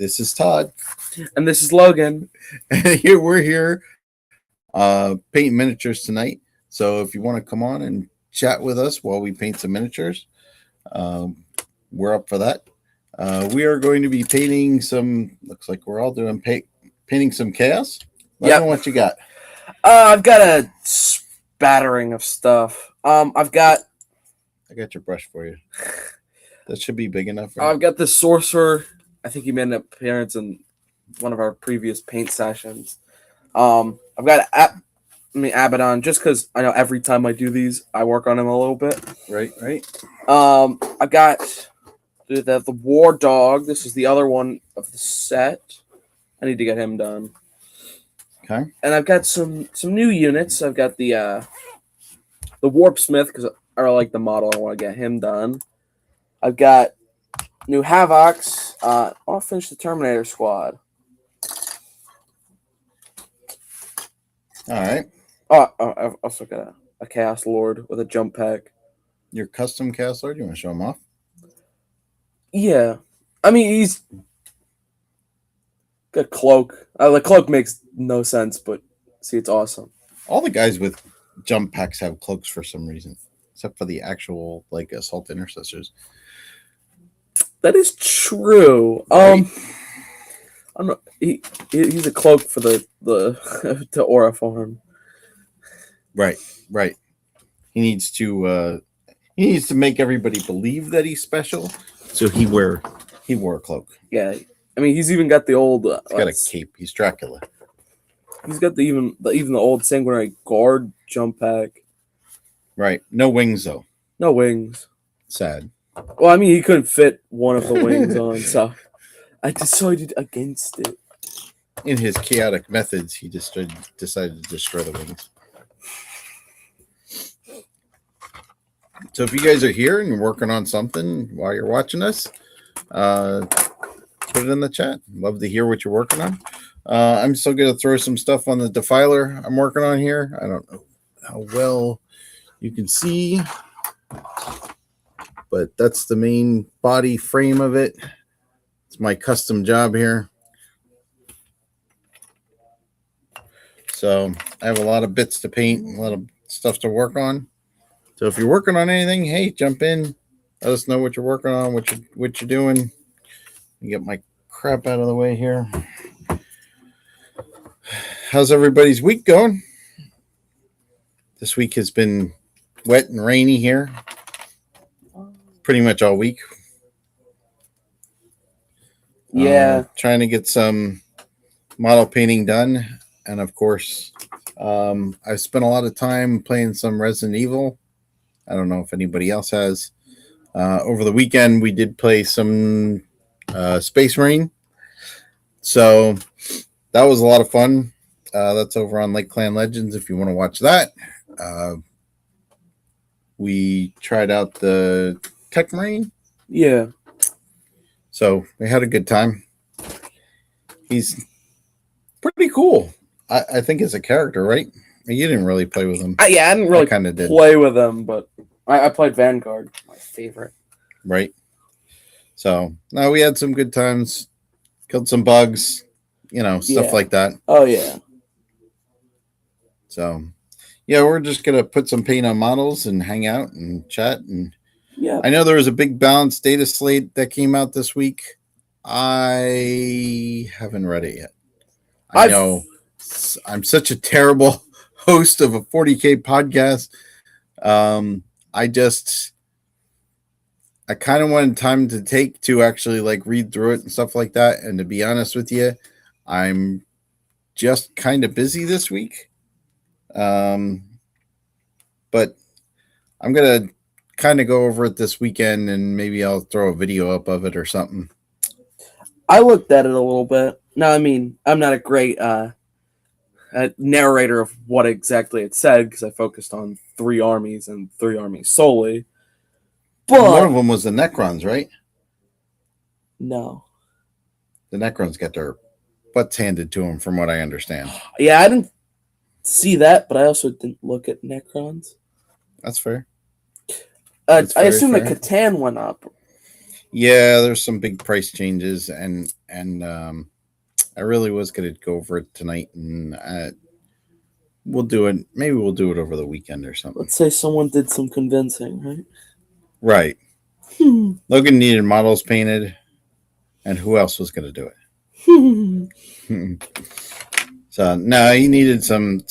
This is Todd. And this is Logan. And we're here painting miniatures tonight. So if you want to come on and chat with us while we paint some miniatures, we're up for that. We are going to be painting some, looks like we're all doing painting some chaos. Let me know what you got. I've got a spattering of stuff. I got your brush for you. That should be big enough. I've got the sorcerer. I think he made an appearance in one of our previous paint sessions. I've got Abaddon, just because I know every time I do these, I work on him a little bit. Right. I've got the War Dog. This is the other one of the set. I need to get him done. Okay. And I've got some new units. I've got the Warp Smith, because I really like the model. I want to get him done. I've got new Havocs. I'll finish the Terminator squad. All right. I've also got a Chaos Lord with a jump pack. Your custom Chaos Lord? You want to show him off? Yeah. I mean, he's got a cloak. The cloak makes no sense, but see, it's awesome. All the guys with jump packs have cloaks for some reason, except for the actual assault intercessors. That is true. Right. I don't know. He's a cloak for the to aura form. Right. He needs to make everybody believe that he's special, so he wore a cloak. Yeah, I mean he's even got the old. He's got a cape. He's Dracula. He's got even the old sanguinary guard jump pack. Right. No wings though. No wings. Sad. Well, I mean he couldn't fit one of the wings on, so I decided against it. In his chaotic methods, he just decided to destroy the wings. So if you guys are here and you're working on something while you're watching us, put it in the chat. Love to hear what you're working on. I'm still going to throw some stuff on the defiler I'm working on here. I don't know how well you can see, but that's the main body frame of it. It's my custom job here. So I have a lot of bits to paint, a lot of stuff to work on. So if you're working on anything, hey, jump in. Let us know what you're working on, what you're doing. Get my crap out of the way here. How's everybody's week going? This week has been wet and rainy here. Pretty much all week. Yeah. Trying to get some model painting done. And of course, I've spent a lot of time playing some Resident Evil. I don't know if anybody else has. Over the weekend, we did play some Space Marine. So that was a lot of fun. That's over on Lake Clan Legends if you want to watch that. We tried out the Tech Marine. Yeah. So we had a good time. He's pretty cool. I think as a character, right? You didn't really play with him. I didn't really play with him, but I played Vanguard, my favorite. Right. So, no, we had some good times. Killed some bugs, stuff like that. Oh, yeah. So, yeah, we're just going to put some paint on models and hang out and chat. And yeah, I know there was a big balanced data slate that came out this week. I haven't read it yet. I know I'm such a terrible host of a 40K podcast. I kind of wanted time to take to actually read through it and stuff like that. And to be honest with you, I'm just kind of busy this week. But I'm going to kind of go over it this weekend and maybe I'll throw a video up of it or something. I looked at it a little bit. No, I mean, I'm not a great narrator of what exactly it said because I focused on 3 armies and 3 armies solely. But one of them was the Necrons, right? No. The Necrons got their butts handed to them, from what I understand. Yeah, I didn't see that, but I also didn't look at Necrons. That's fair. I assume the Catan went up. Yeah, there's some big price changes, and and I really was going to go over it tonight, and we'll do it. Maybe we'll do it over the weekend or something. Let's say someone did some convincing, right? Right. Logan needed models painted, and who else was going to do it? So no, he needed some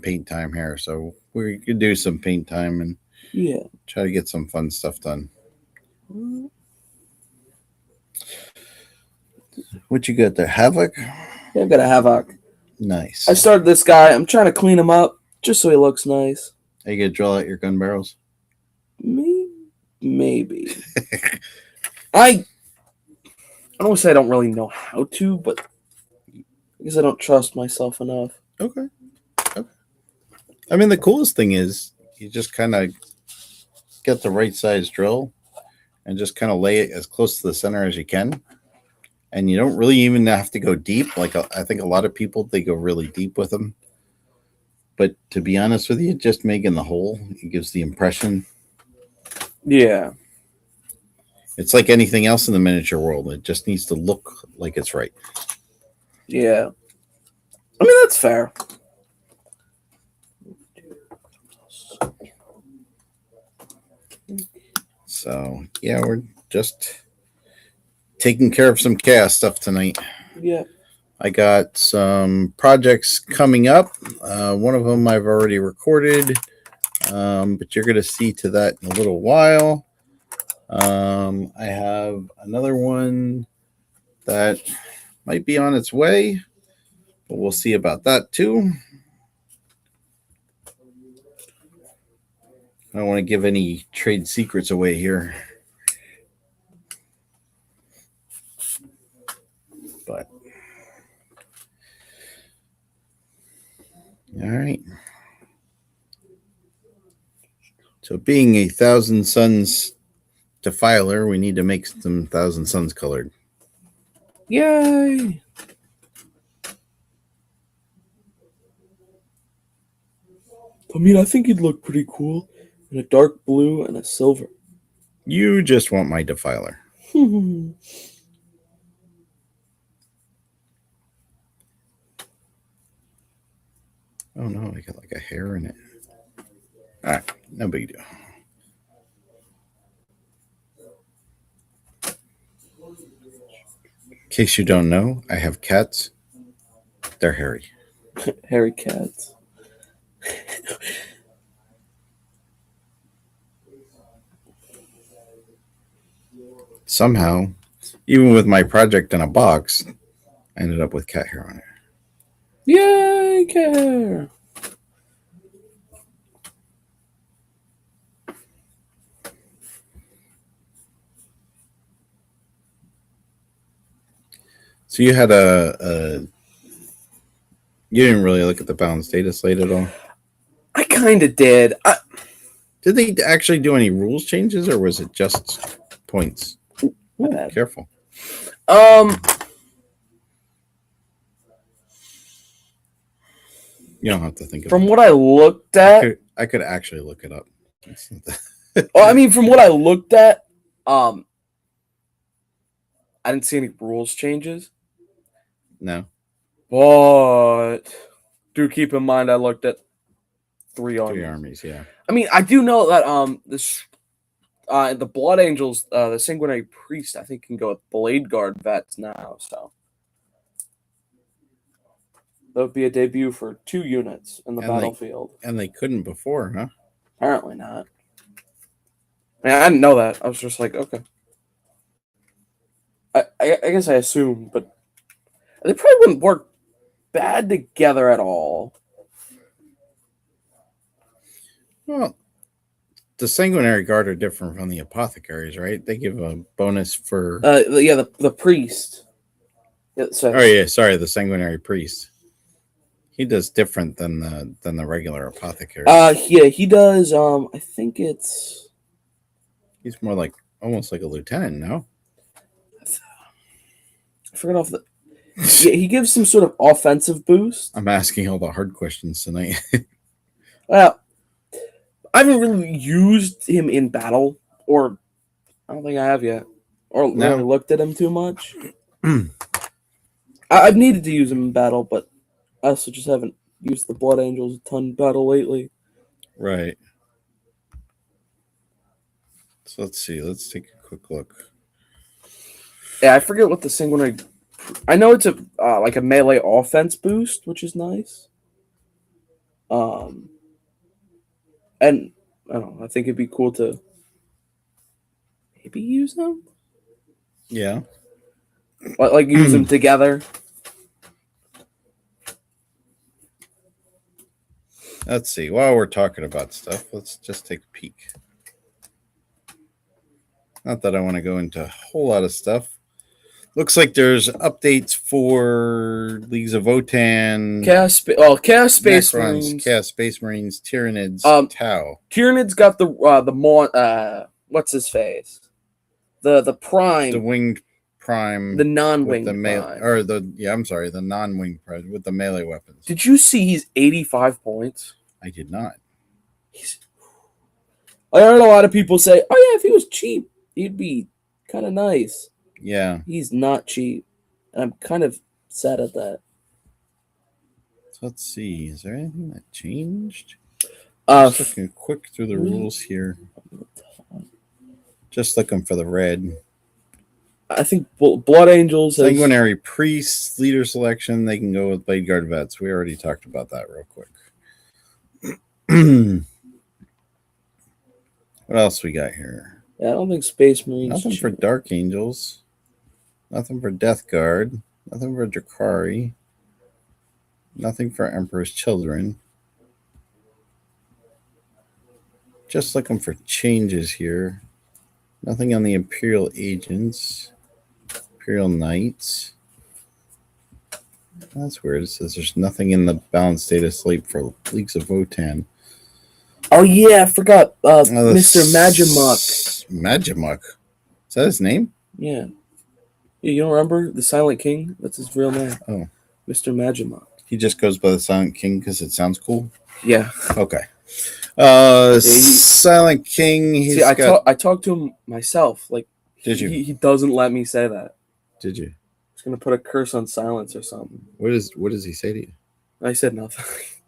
paint time here. So we could do some paint time and try to get some fun stuff done. What you got there? Havoc? Yeah, I've got a Havoc. Nice. I started this guy. I'm trying to clean him up just so he looks nice. Are you going to drill out your gun barrels? Maybe. I don't want to say I don't really know how to, but I guess I don't trust myself enough. Okay. I mean, the coolest thing is you just kind of get the right size drill and just kind of lay it as close to the center as you can. And you don't really even have to go deep. Like I think a lot of people, they go really deep with them. But to be honest with you, just making the hole, it gives the impression. Yeah. It's like anything else in the miniature world. It just needs to look like it's right. Yeah. I mean, that's fair. So, yeah, we're just taking care of some chaos stuff tonight. Yeah. I got some projects coming up. One of them I've already recorded, but you're going to see to that in a little while. I have another one that might be on its way, but we'll see about that too. I don't want to give any trade secrets away here. But all right. So being a Thousand Suns defiler, we need to make some Thousand Suns colored. Yay! I mean, I think he'd look pretty cool in a dark blue and a silver. You just want my defiler. Oh no, I got like a hair in it. All right, no big deal. In case you don't know, I have cats. They're hairy. Hairy cats. Somehow, even with my project in a box, I ended up with cat hair on it. Yay, cat hair! So you had you didn't really look at the balanced data slate at all? I kind of did. Did they actually do any rules changes, or was it just points? Ooh, careful. You don't have to think from about what I looked at, I could actually look it up. well, I mean, from what I looked at, I didn't see any rules changes. No. But do keep in mind I looked at three armies, yeah. I mean, I do know that the Blood Angels, the Sanguinary Priest, I think can go with Blade Guard vets now, so that would be a debut for 2 units in the battlefield. And they couldn't before, huh? Apparently not. I mean, I didn't know that. I was just like, okay. I guess I assumed, but they probably wouldn't work bad together at all. Well, the Sanguinary Guard are different from the Apothecaries, right? They give a bonus for... the Priest. Yeah, so... Oh, yeah, sorry, the Sanguinary Priest. He does different than the regular Apothecary. Yeah, he does, I think it's... He's more like, almost like a lieutenant, no? I forgot off the... Yeah, he gives some sort of offensive boost. I'm asking all the hard questions tonight. Well, I haven't really used him in battle, or I don't think I have yet, or really looked at him too much. I've needed to use them in battle, but I also just haven't used the Blood Angels a ton in battle lately. Right. So let's see. Let's take a quick look. Yeah, I forget what the single. I know it's a like a melee offense boost, which is nice. And I don't know. I think it'd be cool to maybe use them, Yeah. like use them together. Let's see. While we're talking about stuff, let's just take a peek. Not that I want to go into a whole lot of stuff. Looks like there's updates for Leagues of Votan, Chaos Space Necrons, Marines. Chaos Space Marines, Tyranids, Tau. Tyranid's got the what's his face? The prime, The winged prime, the non-winged with the prime. or the non-winged prime with the melee weapons. Did you see he's 85 points? I did not. I heard a lot of people say, "Oh yeah, if he was cheap, he'd be kind of nice." Yeah. He's not cheap, and I'm kind of sad at that. So let's see. Is there anything that changed? Just looking quick through the rules here. Just looking for the red. I think Blood Angels. Sanguinary Priests, leader selection. They can go with Blade Guard vets. We already talked about that real quick. What else we got here? Yeah, I don't think Space Marines. Nothing for Dark Angels. Nothing for Death Guard. Nothing for Drakari. Nothing for Emperor's Children. Just looking for changes here. Nothing on the Imperial Agents. Imperial Knights. That's weird. It says there's nothing in the balanced state of sleep for Leagues of Votan. Oh yeah, I forgot. Mr. Magimuk. Magimuk. Is that his name? Yeah. You don't remember the Silent King? That's his real name. Oh. Mr. Magimuk. He just goes by the Silent King because it sounds cool? Yeah. Okay. Silent King. I talked to him myself. Like, did you? He doesn't let me say that. Did you? He's gonna put a curse on silence or something. What does he say to you? I said nothing.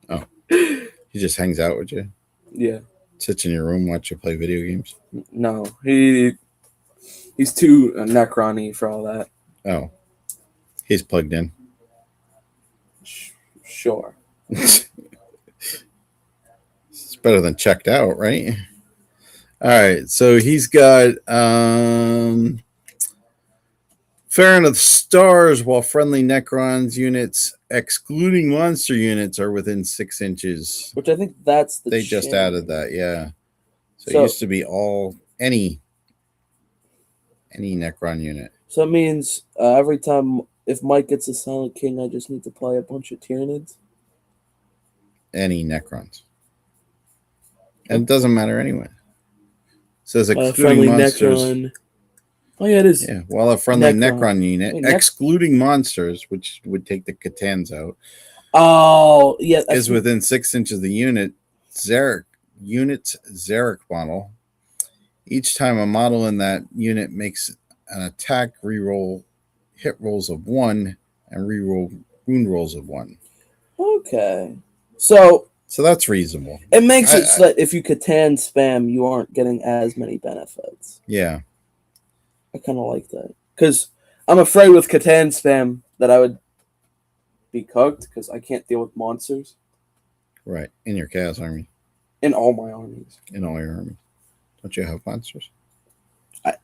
Oh. He just hangs out with you? Yeah. Sits in your room, watch you play video games? No. He's too Necron-y for all that. Oh. He's plugged in. Sure. It's better than checked out, right? All right, so he's got Farron of the Stars, while friendly Necrons units, excluding monster units, are within 6 inches. Which I think that's the They just added that, yeah. So it used to be any Necron unit. So it means every time if Mike gets a Silent King, I just need to play a bunch of Tyranids? Any Necrons. And it doesn't matter anyway. It says excluding monsters. Necron. Oh yeah, it is. Yeah, while a friendly Necron unit, excluding monsters, which would take the Catans out. Oh yeah, is within 6 inches of the unit's Zarek model. Each time a model in that unit makes an attack, reroll hit rolls of 1 and reroll wound rolls of 1. Okay, so that's reasonable. It makes it so that if you Catan spam, you aren't getting as many benefits. Yeah, I kind of like that because I'm afraid with Catan spam that I would be cooked because I can't deal with monsters. Right, in your Chaos army. In all my armies. In all your armies. Don't you have monsters? I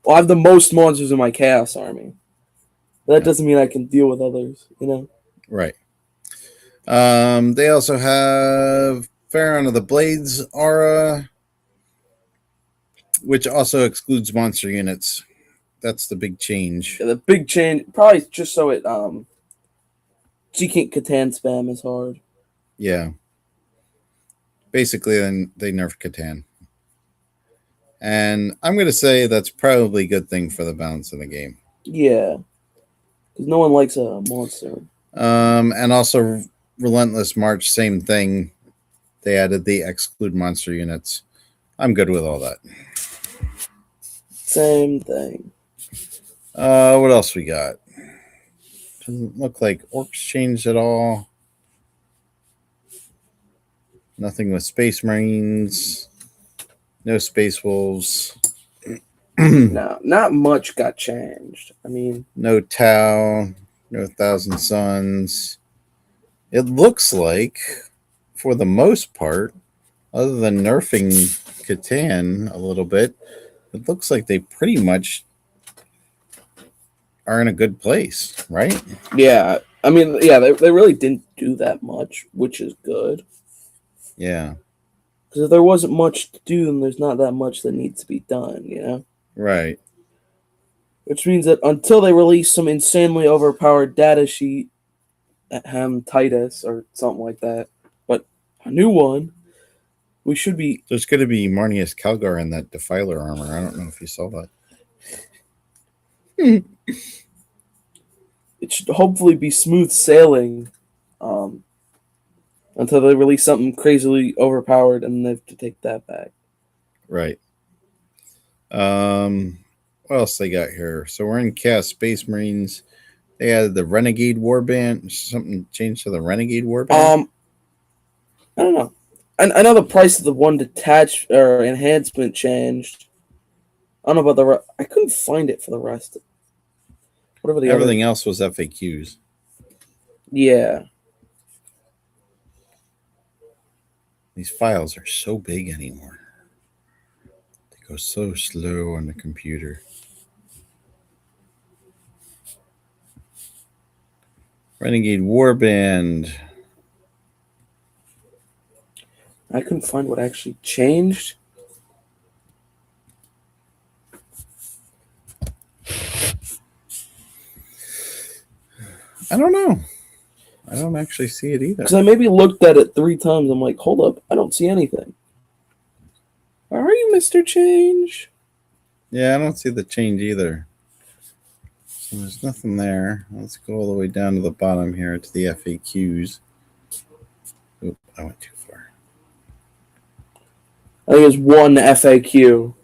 have the most monsters in my Chaos army. But that doesn't mean I can deal with others, you know? Right. They also have Farron of the Blades aura, which also excludes monster units. That's the big change. Yeah, the big change, probably just so it, so you can't Catan spam as hard. Yeah. Basically, then they nerfed Catan. And I'm going to say that's probably a good thing for the balance of the game. Yeah. Because no one likes a monster. And also, Relentless March, same thing. They added the exclude monster units. I'm good with all that. Same thing. What else we got? Doesn't look like orcs changed at all. Nothing with Space Marines. No Space Wolves. No, not much got changed. I mean, No Tau. No Thousand Suns. It looks like, for the most part, other than nerfing Catan a little bit, it looks like they pretty much are in a good place, right? yeah. I mean, yeah, they really didn't do that much, which is good. Yeah. Because if there wasn't much to do, then there's not that much that needs to be done, you know? Right. Which means that until they release some insanely overpowered data sheet at Ham Titus or something like that, but a new one, we should be. There's going to be Marnius Calgar in that Defiler armor. I don't know if you saw that. It should hopefully be smooth sailing until they release something crazily overpowered and they have to take that back. Right. What else they got here? So we're in Chaos Space Marines. They added the Renegade Warband. Something changed to the Renegade Warband? I don't know. I know the price of the one detached or enhancement changed. I don't know about the rest. I couldn't find it for the rest. Whatever the Everything else was FAQs. Yeah. These files are so big anymore. They go so slow on the computer. Renegade Warband. I couldn't find what actually changed. I don't know. I don't actually see it either. Because I maybe looked at it 3 times. I'm like, hold up, I don't see anything. Where are you, Mr. Change? Yeah, I don't see the change either. So there's nothing there. Let's go all the way down to the bottom here to the FAQs. Oop, I went too far. I think it's one FAQ.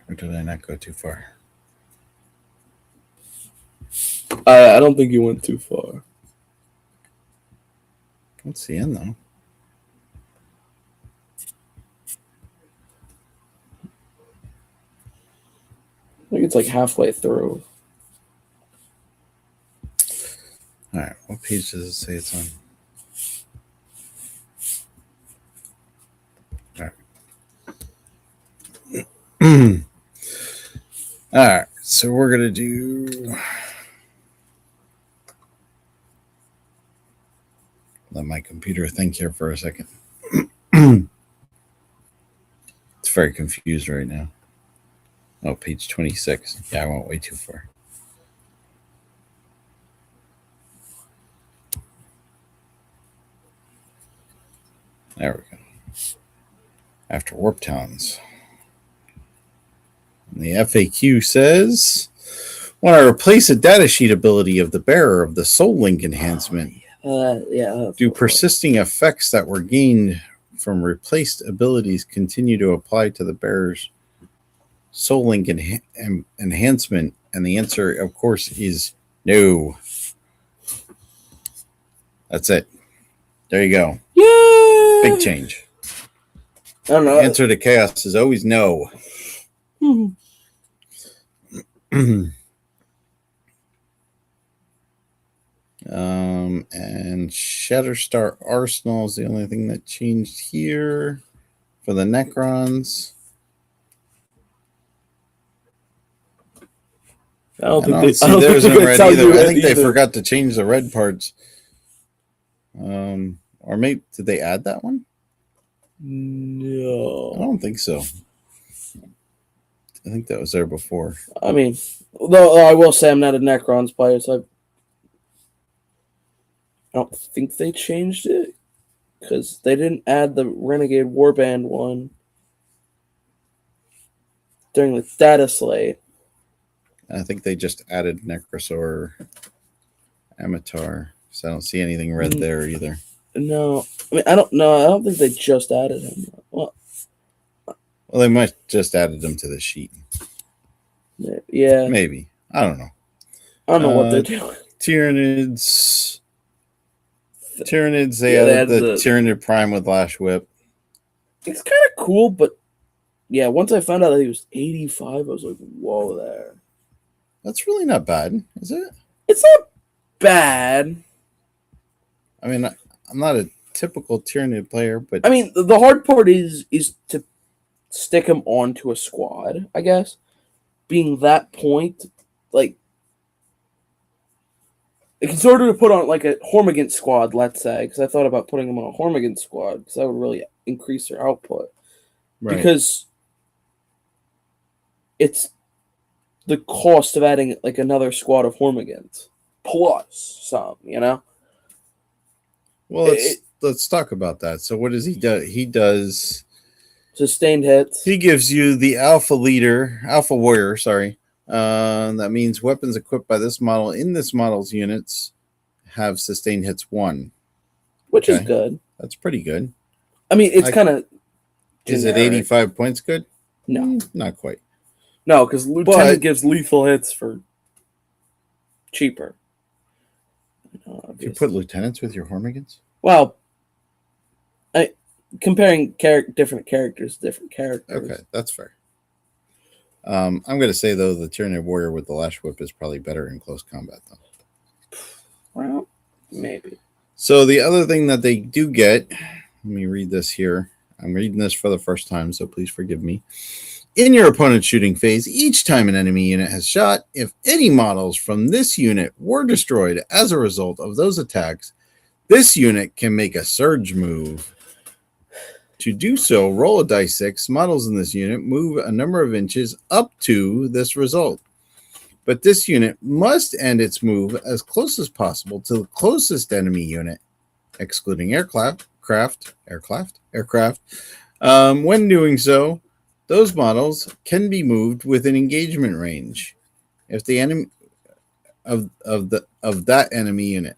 Or did I not go too far? I don't think you went too far. That's the end, though. I think it's like halfway through. All right, what page does it say it's on? All right. All right, so we're going to do... Let my computer think here for a second. It's very confused right now. Oh, page 26. Yeah, I went way too far. There we go. After Warp Towns. And the FAQ says, when I replace a datasheet ability of the bearer of the Soul Link enhancement, do persisting effects that were gained from replaced abilities continue to apply to the bearer's Soul Link enhancement? And the answer, of course, is no. That's it. There you go. Yeah. Big change. I don't know. The answer to chaos is always no. And Shatterstar Arsenal is the only thing that changed here for the Necrons. I don't think theirs in red either. I think they forgot to change the red parts. Or maybe did they add that one? No, I don't think so. I think that was there before. I mean, though I will say I'm not a Necrons player, so I don't think they changed it because they didn't add the Renegade Warband one during the data slate. I think they just added Necrosaur Amatar, so I don't see anything red there either. No, I mean I don't know. I don't think they just added him. Well, they might just added them to the sheet. Yeah, Maybe. I don't know. I don't know what they're doing. Tyranids. They Yeah, they had had the the. Tyranid Prime with Lash Whip. It's kind of cool, but yeah, once I found out that he was 85, I was like, whoa, there. That's really not bad, is it? It's not bad. I mean, I'm not a typical Tyranid player, but I mean, the hard part is to stick him onto a squad, I guess. Being that point, like, it can sort of put on like a Hormigant squad, let's say, because I thought about putting him on a Hormigant squad because that would really increase their output. right. Because it's the cost of adding like another squad of Hormigans plus some, you know. Well, let's talk about that. So, what does he do? He does Sustained hits. He gives you the Alpha Warrior. Sorry, that means weapons equipped by this model in this model's units have sustained hits 1, which is good. That's pretty good. I mean, it's kind of. Is it 85 points good? No, not quite. No, because Lieutenant gives lethal hits for cheaper. You put lieutenants with your Hormigans? Well, comparing different characters. Okay, that's fair. I'm going to say, though, the Tyranid Warrior with the Lash Whip is probably better in close combat, though. Well, maybe. So the other thing that they do get, let me read this here. I'm reading this for the first time, so please forgive me. In your opponent's shooting phase, each time an enemy unit has shot, if any models from this unit were destroyed as a result of those attacks, this unit can make a surge move. To do so, roll a dice 6. Models in this unit move a number of inches up to this result. But this unit must end its move as close as possible to the closest enemy unit, excluding aircraft. When doing so, those models can be moved within engagement range if the enemy of that enemy unit.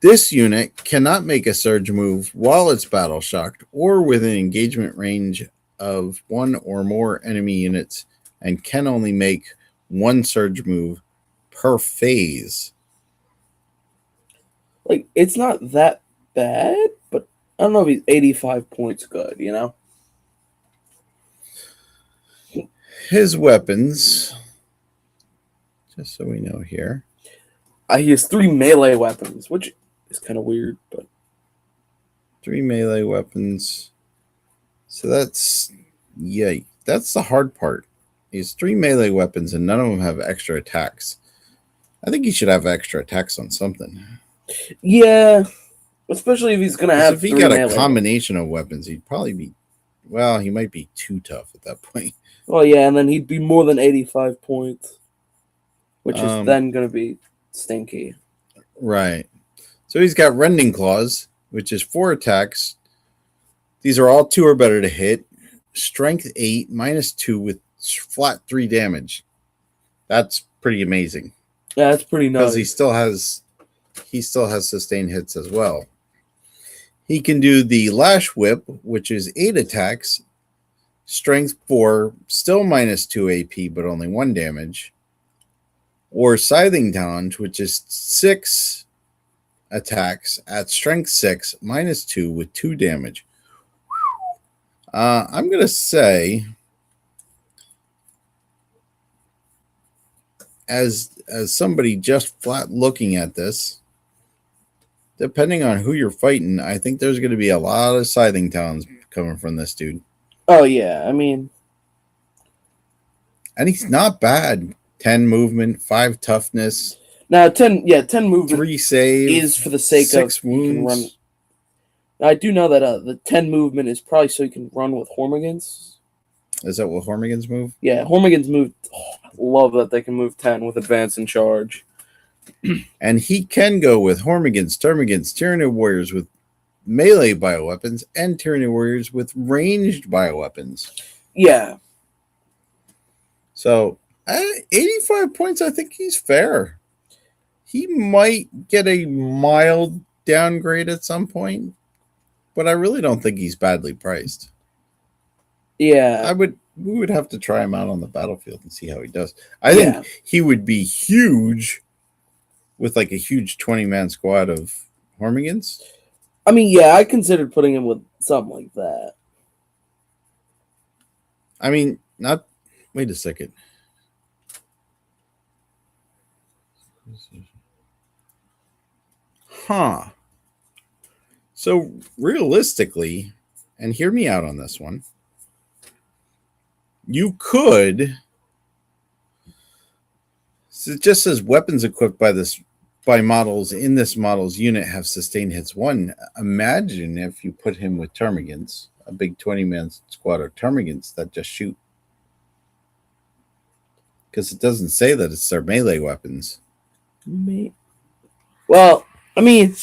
This unit cannot make a surge move while it's battle shocked or within engagement range of one or more enemy units, and can only make one surge move per phase. Like, it's not that bad, but I don't know if he's 85 points good, you know? His weapons, just so we know here. He has 3 melee weapons, which is kind of weird, but 3 melee weapons. So that's the hard part. He has 3 melee weapons and none of them have extra attacks. I think he should have extra attacks on something. Yeah, especially if he's gonna have. If he got a combination of weapons, he'd probably be. Well, he might be too tough at that point. Well, yeah, and then he'd be more than 85 points, which is then gonna be stinky. Right. So he's got Rending Claws, which is 4 attacks. These are all 2 or better to hit. Strength 8, -2 with flat 3 damage. That's pretty amazing. Yeah, that's pretty nice. Because he still has sustained hits as well. He can do the Lash Whip, which is 8 attacks. Strength 4, still -2 AP, but only 1 damage. Or Scything Talons, which is 6 attacks at strength 6, -2 with 2 damage. I'm going to say, as somebody just flat looking at this, depending on who you're fighting, I think there's going to be a lot of Scything Talons coming from this dude. Oh, yeah. I mean, and he's not bad. 10 movement, 5 toughness. Now 10 movement 3 save is for the sake 6 of wounds. You can run. Now, I do know that the 10 movement is probably so you can run with Hormigans. Is that what Hormigans move? Yeah, Hormigans move. Oh, I love that they can move 10 with advance and charge. And he can go with Hormigans, Termagants, Tyranid Warriors with melee bioweapons, and Tyranid Warriors with ranged bioweapons. Yeah. So, 85 points, I think he's fair. He might get a mild downgrade at some point, but I really don't think he's badly priced. Yeah. we would have to try him out on the battlefield and see how he does. I think he would be huge with like a huge 20-man squad of Hormigans. I mean, yeah, I considered putting him with something like that. I mean, not. Wait a second. Huh. So realistically, and hear me out on this one, you could. So it just says weapons equipped by models in this model's unit have sustained hits 1. Imagine if you put him with Termagants, a big 20-man squad of Termagants that just shoot. Because it doesn't say that it's their melee weapons. Well, I mean,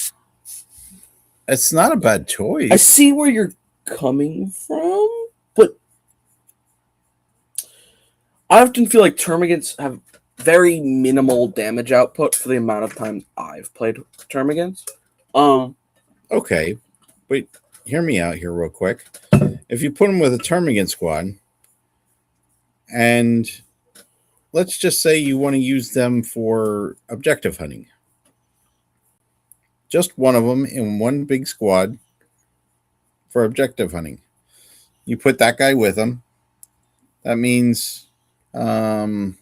it's not a bad choice. I see where you're coming from, but I often feel like Termagants have very minimal damage output for the amount of time I've played Termagants. Okay, wait, hear me out here real quick. If you put them with a Termagant squad, and let's just say you want to use them for objective hunting, just one of them in one big squad for objective hunting. You put that guy with them. That means, what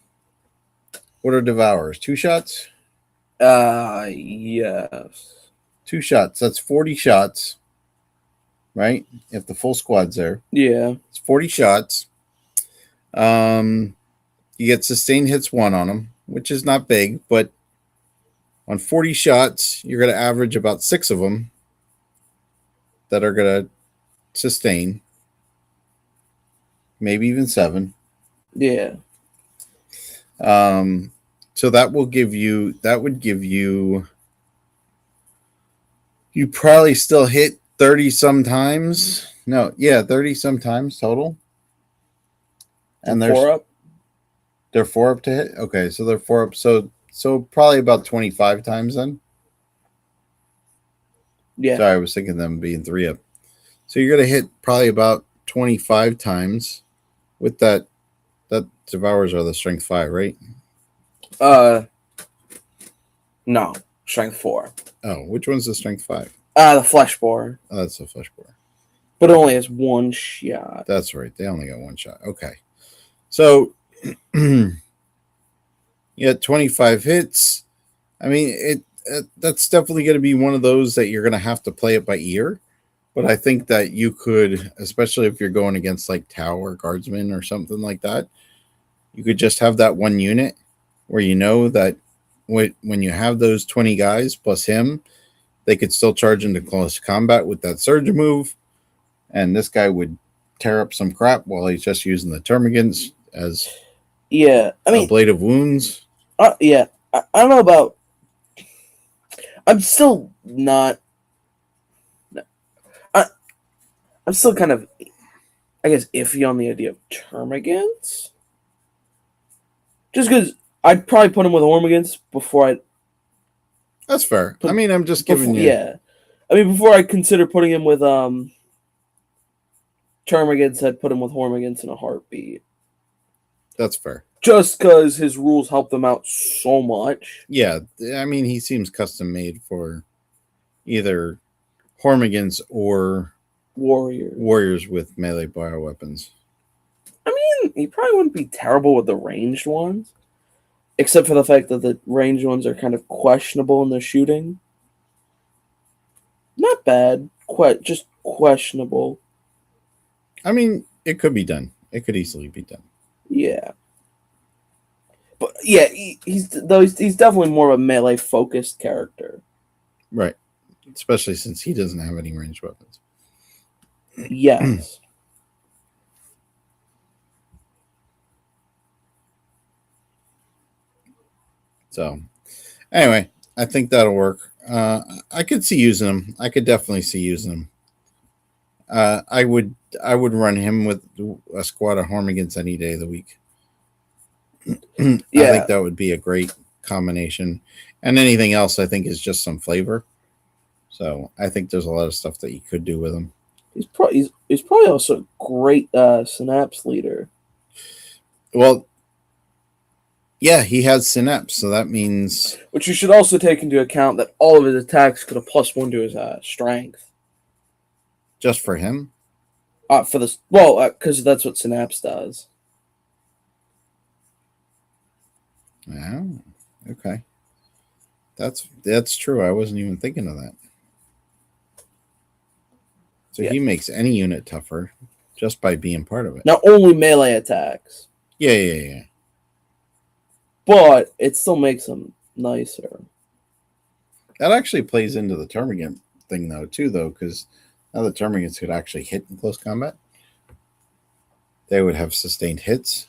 are devourers? 2 shots? Yes. 2 shots. That's 40 shots, right? If the full squad's there. Yeah. It's 40 shots. You get sustained hits 1 on them, which is not big, but on 40 shots, you're going to average about 6 of them that are going to sustain. Maybe even 7. Yeah. So that would give you, you probably still hit 30 sometimes. No, yeah, 30 sometimes total. And they're 4 up. They're 4 up to hit. Okay, so they're 4 up. So probably about 25 times then. Yeah. Sorry, I was thinking them being 3 up. So you're gonna hit probably about 25 times with that. That devours are the strength 5, right? No, strength 4. Oh, which one's the strength 5? The flesh boar. Oh, that's the flesh boar. But it only has 1 shot. That's right. They only got 1 shot. Okay. So you got 25 hits. I mean, that's definitely going to be one of those that you're going to have to play it by ear. But I think that you could, especially if you're going against like Tower Guardsmen or something like that, you could just have that one unit where you know that when you have those 20 guys plus him, they could still charge into close combat with that surge move. And this guy would tear up some crap while he's just using the Termagants as a blade of wounds. Yeah. I don't know about... I'm still not... I'm still kind of, I guess, iffy on the idea of Termagants. Just because I'd probably put him with Hormigants before I... That's fair. I mean, I'm just giving you... Yeah. I mean, before I consider putting him with Termagants, I'd put him with Hormigants in a heartbeat. That's fair. Just because his rules help them out so much. Yeah, I mean, he seems custom made for either Hormigants or warriors with melee bioweapons. I mean, he probably wouldn't be terrible with the ranged ones, except for the fact that the ranged ones are kind of questionable in their shooting. Not bad, just questionable. I mean, it could be done. It could easily be done. Yeah. But yeah, he's definitely more of a melee focused character. Right. Especially since he doesn't have any ranged weapons. Yes. So anyway, I think that'll work. I could see using him. I could definitely see using him. I would run him with a squad of Hormigans any day of the week. Yeah. I think that would be a great combination. And anything else I think is just some flavor. So I think there's a lot of stuff that you could do with him. He's probably also a great synapse leader. Well, yeah, he has synapse, so that means Which you should also take into account that all of his attacks could have +1 to his strength. just for him. For this, well, because that's what synapse does. Oh, okay. That's true. I wasn't even thinking of that. So Yeah. he makes any unit tougher just by being part of it. Not only melee attacks, Yeah. but it still makes them nicer. That actually plays into the Termagant thing, though, because now the Termagants could actually hit in close combat. They would have sustained hits.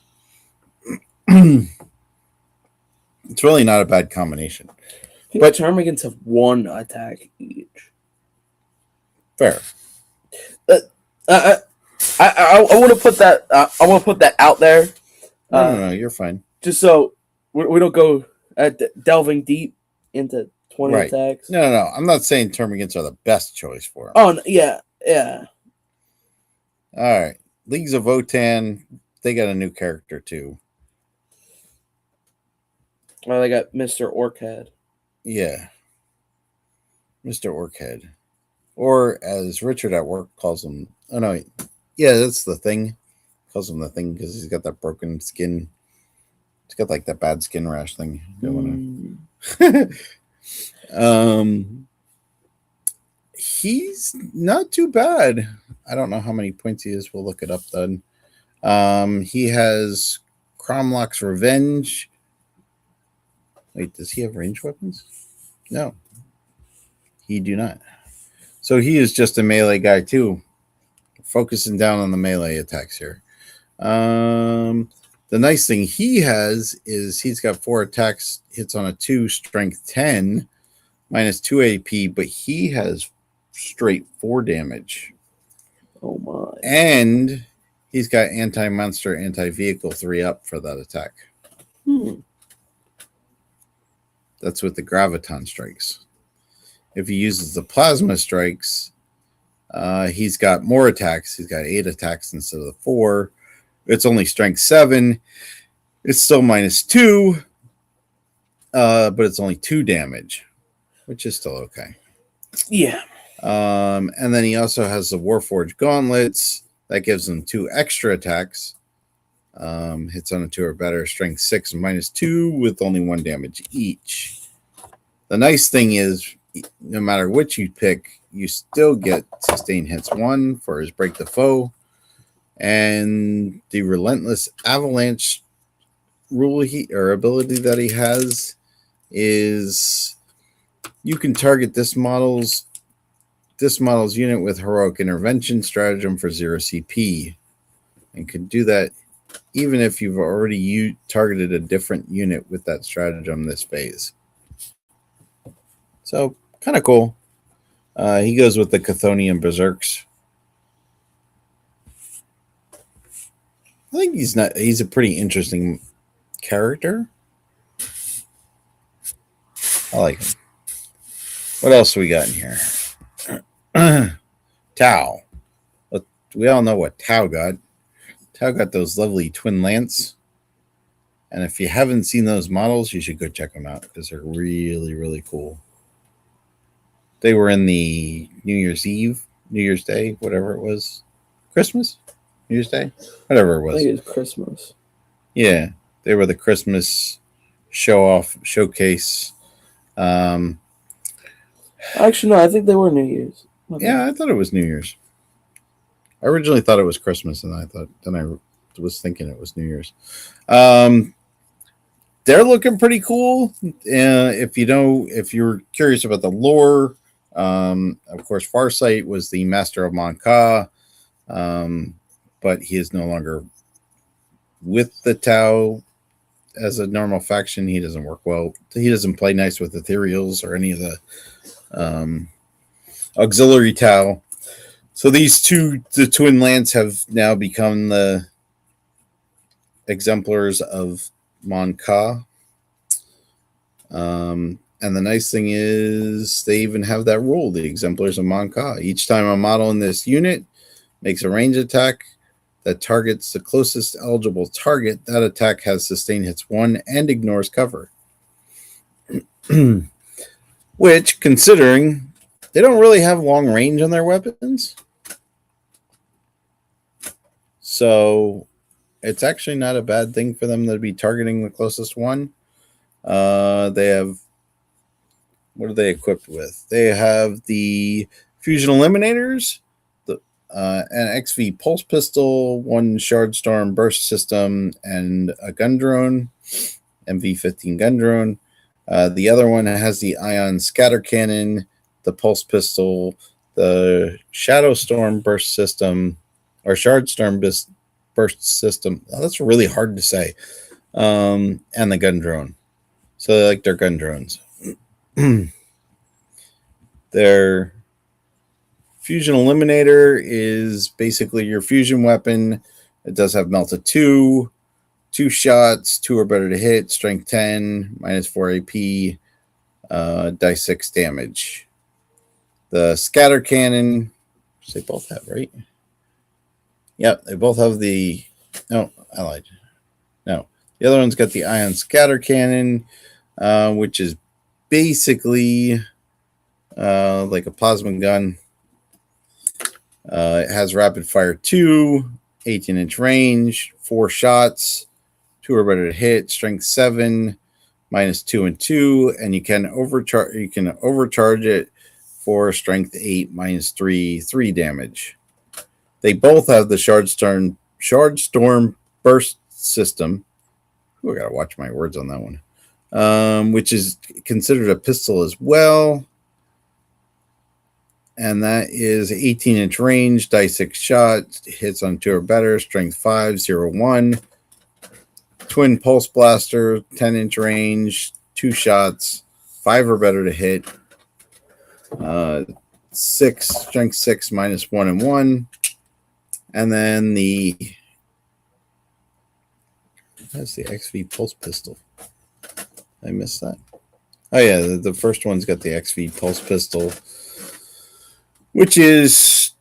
It's really not a bad combination. But Termagants have 1 attack each. Fair. I want to put that. I want to put that out there. No, you're fine. Just so we don't go delving deep into 20 Right. attacks. No. I'm not saying Termagants are the best choice for him. Oh yeah. All right. Leagues of Votan, they got a new character too. Well, they got Mr. Orkhead. Yeah. Mr. Orkhead. Or as Richard at work calls him. Oh, no. Yeah, that's the thing. Calls him the thing because he's got that broken skin. He's got like that bad skin rash thing going on. He's not too bad. I don't know how many points he is. We'll look it up then. He has Cromlock's Revenge. Wait, does he have ranged weapons? No. He do not. So he is just a melee guy too. Focusing down on the melee attacks here. The nice thing he has is he's got 4 attacks, hits on a 2, strength 10, minus 2 AP, but he has straight 4 damage. Oh my. And he's got anti-monster, anti-vehicle 3 up for that attack. That's with the graviton strikes. If he uses the plasma strikes, he's got more attacks. He's got 8 attacks instead of the 4. It's only strength 7. It's still minus 2, but it's only 2 damage, which is still okay. Yeah. And then he also has the Warforged Gauntlets. That gives him 2 extra attacks. Hits on a 2 or better, strength 6 and minus 2 with only 1 damage each. The nice thing is, no matter which you pick, you still get sustained hits 1 for his Break the Foe. And the Relentless Avalanche rule or ability that he has is you can target this model's unit with Heroic Intervention Stratagem for 0 CP. And can do that even if you've already targeted a different unit with that stratagem this phase. So, kind of cool. He goes with the Chthonian Berserks. I think he's a pretty interesting character. I like him. What else we got in here? Tau. We all know what Tau got. Tau got those lovely twin lance. And if you haven't seen those models, you should go check them out because they're really, really cool. They were in the New Year's Eve, New Year's Day, whatever it was. Christmas? New Year's Day? Whatever it was. I think it was Christmas. Yeah. They were the Christmas showcase. Actually, no, I think they were New Year's. Yeah, I thought it was New Year's. I originally thought it was Christmas, and I was thinking it was New Year's. They're looking pretty cool. If you're curious about the lore, of course, Farsight was the master of Mon-Ka, but he is no longer with the Tau as a normal faction. He doesn't work well. He doesn't play nice with Ethereals or any of the auxiliary Tau. So these the Twin Lance, have now become the exemplars of Mon-Ka. And the nice thing is they even have that rule, the exemplars of Mon-Ka. Each time a model in this unit makes a range attack that targets the closest eligible target. That attack has sustained hits 1 and ignores cover. Which, considering they don't really have long range on their weapons, so it's actually not a bad thing for them to be targeting the closest one. They have, what are they equipped with? They have the Fusion Eliminators, an XV Pulse Pistol, 1 Shard Storm Burst System, and a gun drone, MV-15 gun drone. The other one has the Ion Scatter Cannon, the Pulse Pistol, the Shadow Storm Burst System, or Shard Storm Burst System. Oh, that's really hard to say. And the gun drone. So they like their gun drones. Their Fusion Eliminator is basically your fusion weapon. It does have Melt of 2 shots, 2 or better to hit, strength 10, -4 AP, dice 6 damage. The Scatter Cannon, which they both have, right? Yep, they both have the. No, I lied. No, the other one's got the Ion Scatter Cannon, which is basically like a plasma gun. It has rapid fire 2, 18-inch range, 4 shots, 2 or better to hit, strength 7, -2 and 2, and you can overcharge it for strength 8, -3 damage. They both have the Shard Storm Burst System. Ooh, I gotta watch my words on that one. Which is considered a pistol as well. And that is 18-inch range, dice 6 shots, hits on 2 or better, strength 5, 0, 1. Twin Pulse Blaster, 10-inch range, 2 shots, 5 or better to hit. 6, strength 6, -1 and 1. And then that's the XV Pulse Pistol. I missed that. Oh yeah, the first one's got the XV Pulse Pistol, which is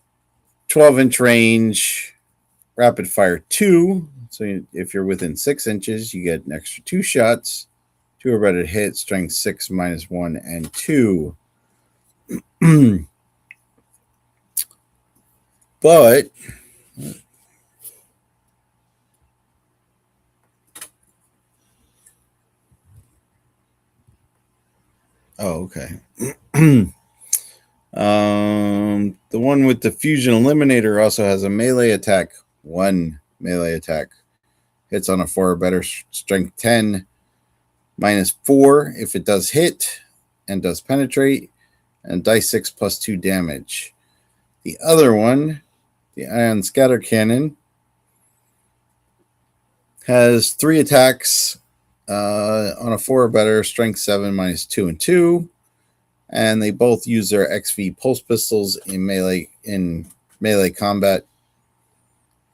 12-inch range, rapid fire 2. So if you're within 6 inches, you get an extra 2 shots, 2 or better to hit, strength 6, -1 and 2. But oh, okay. The one with the Fusion Eliminator also has a melee attack, 1 melee attack. Hits on a 4 or better, strength 10, -4 if it does hit and does penetrate, and dice 6 +2 damage. The other one, the Ion Scatter Cannon, has 3 attacks on a 4 or better, strength 7, -2 and 2. And they both use their XV Pulse Pistols in melee combat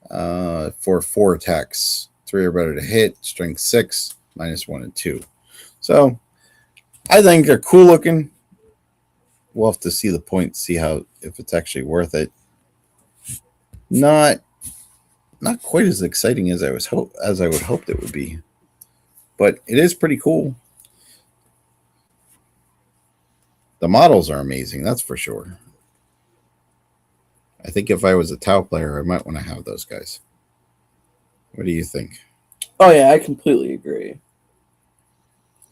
for 4 attacks, 3 or better to hit, strength 6, -1 and 2. So I think they're cool looking. We'll have to see the points, see if it's actually worth it. Not quite as exciting as I would hope it would be, but it is pretty cool. The models are amazing, that's for sure. I think if I was a Tau player, I might want to have those guys. What do you think? Oh yeah, I completely agree.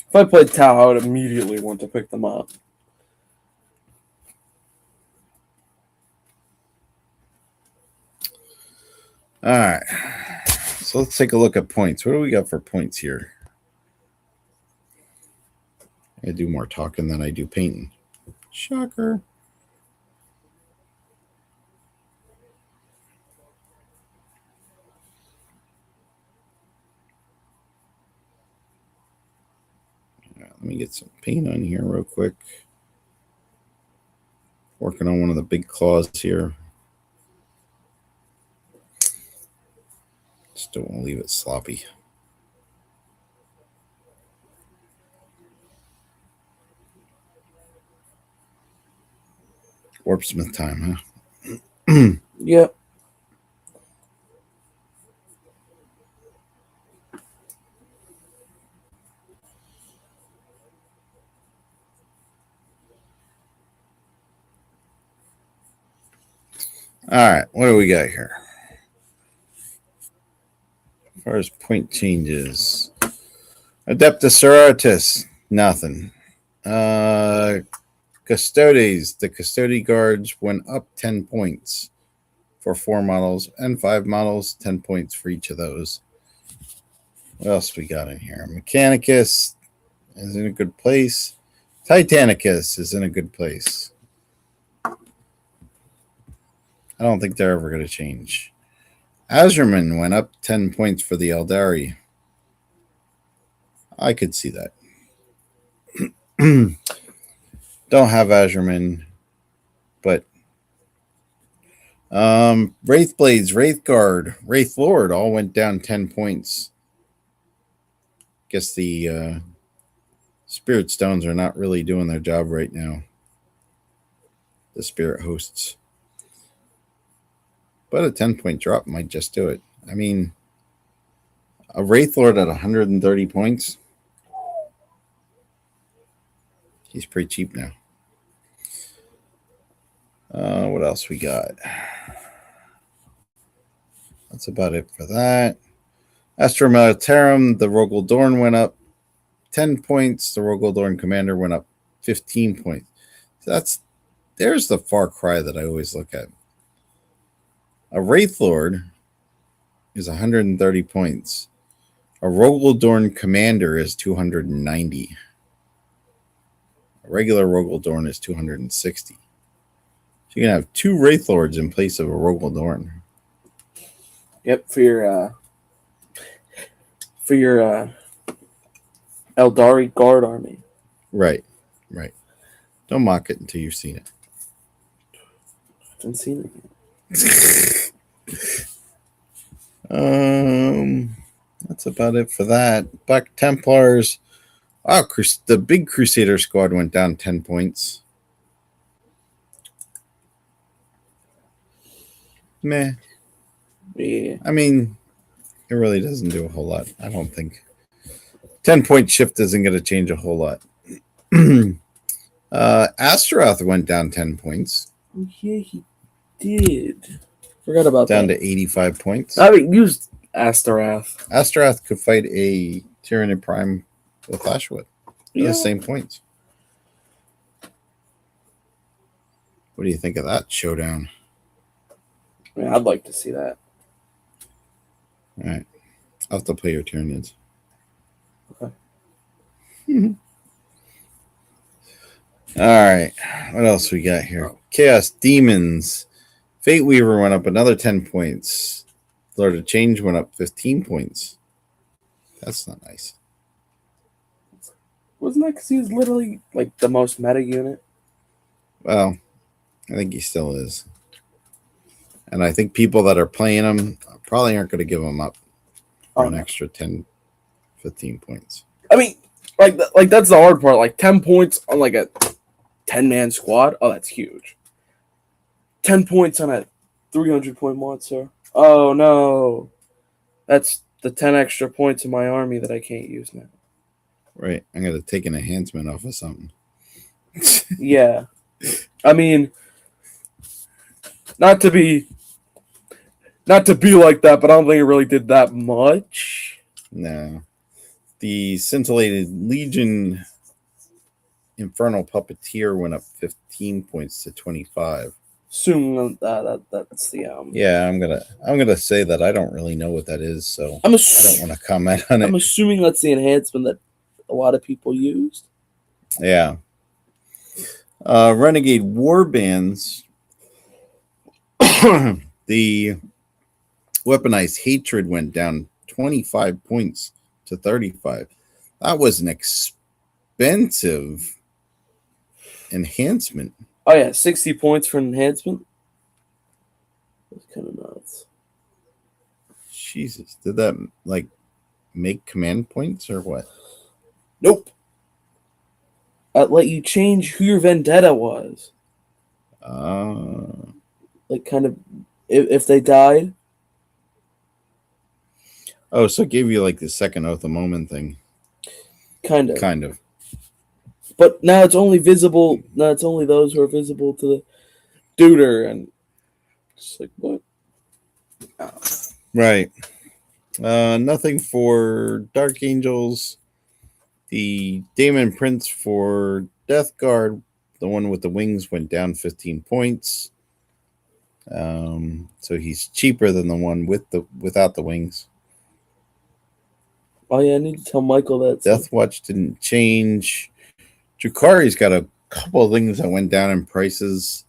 If I played Tau, I would immediately want to pick them up. All right. So let's take a look at points. What do we got for points here? I do more talking than I do painting. Shocker. Let me get some paint on here real quick. Working on one of the big claws here. Just don't want to leave it sloppy. Warpsmith time, huh? Yep. All right, what do we got here? As far as point changes, Adeptus Sororitas, nothing. Custodes, the Custody guards went up 10 points for 4 models, and 5 models, 10 points for each of those. What else we got in here? Mechanicus is in a good place. Titanicus is in a good place. I don't think they're ever going to change. Azurman went up 10 points for the Eldari. I could see that. Don't have Azurman, but Wraith Blades, Wraith Guard, Wraith Lord all went down 10 points. Guess the Spirit Stones are not really doing their job right now. The Spirit Hosts. But a 10-point drop might just do it. I mean, a Wraith Lord at 130 points. He's pretty cheap now. What else we got? That's about it for that. Astra Militarum, the Rogel Dorn went up 10 points. The Rogel Dorn Commander went up 15 points. So there's the far cry that I always look at. A Wraith Lord is 130 points. A Rogel Dorn Commander is 290. A regular Rogel Dorn is 260. So you can have 2 Wraith Lords in place of a Rogel Dorn. Yep, for your Eldari Guard army. Right. Don't mock it until you've seen it. I haven't seen it yet. That's about it for that. Black Templars. Oh, the big Crusader squad went down 10 points. Meh. Yeah. I mean, it really doesn't do a whole lot, I don't think. 10-point shift isn't going to change a whole lot. Astaroth went down 10 points. Oh, yeah, he did. Forgot about down that. to 85 points. I haven't used Astaroth. Astaroth could fight a Tyranid Prime with Ashwood. Yeah. The same points. What do you think of that showdown? Yeah, I'd like to see that. All right. I'll have to play your Tyranids. Okay. All right. What else we got here? Chaos Demons. Fate Weaver went up another 10 points. Lord of Change went up 15 points. That's not nice. Wasn't that because he was literally like the most meta unit? Well, I think he still is. And I think people that are playing him probably aren't going to give him up for an extra 10, 15 points. I mean, like that's the hard part. Like 10 points on like a 10-man squad. Oh, that's huge. 10 points on a 300-point monster. Oh, no. That's the 10 extra points in my army that I can't use now. Right. I'm going to take an enhancement off of something. Yeah. I mean, not to be like that, but I don't think it really did that much. No. The Scintillated Legion Infernal Puppeteer went up 15 points to 25. Assuming that's the Yeah, I'm gonna say that I don't really know what that is, so I don't want to comment on it. I'm assuming that's the enhancement that a lot of people used. Yeah. Renegade Warbands. The Weaponized Hatred went down 25 points to 35. That was an expensive enhancement. Oh yeah, 60 points for an enhancement. That's kind of nuts. Jesus, did that like make command points or what? Nope. I'd let you change who your vendetta was. Like kind of if they died. Oh, so it gave you like the second Oath of Moment thing. Kind of. But now it's only visible. Now it's only those who are visible to the Duder and It's like, what? Right. Nothing for Dark Angels. The Damon Prince for Death Guard, the one with the wings, went down 15 points. So he's cheaper than the one without the wings. Oh yeah, I need to tell Michael that. Death Watch didn't change. Drukari's got a couple of things that went down in prices.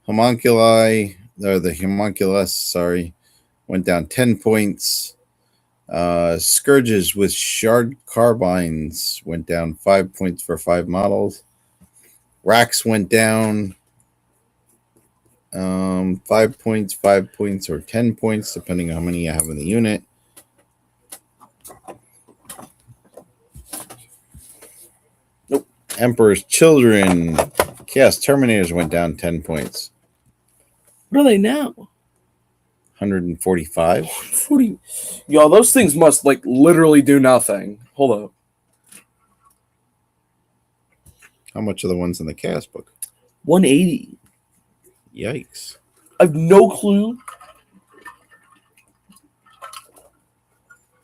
Homunculi, or the homunculus, sorry, went down 10 points. Scourges with shard carbines went down 5 points for 5 models. Racks went down 5 points, 5 points, or 10 points, depending on how many you have in the unit. Nope. Emperor's Children, Chaos Terminators went down 10 points. What are they now? 145. 40. Y'all, those things must like literally do nothing. Hold up. How much are the ones in the Chaos book? 180. Yikes. I have no clue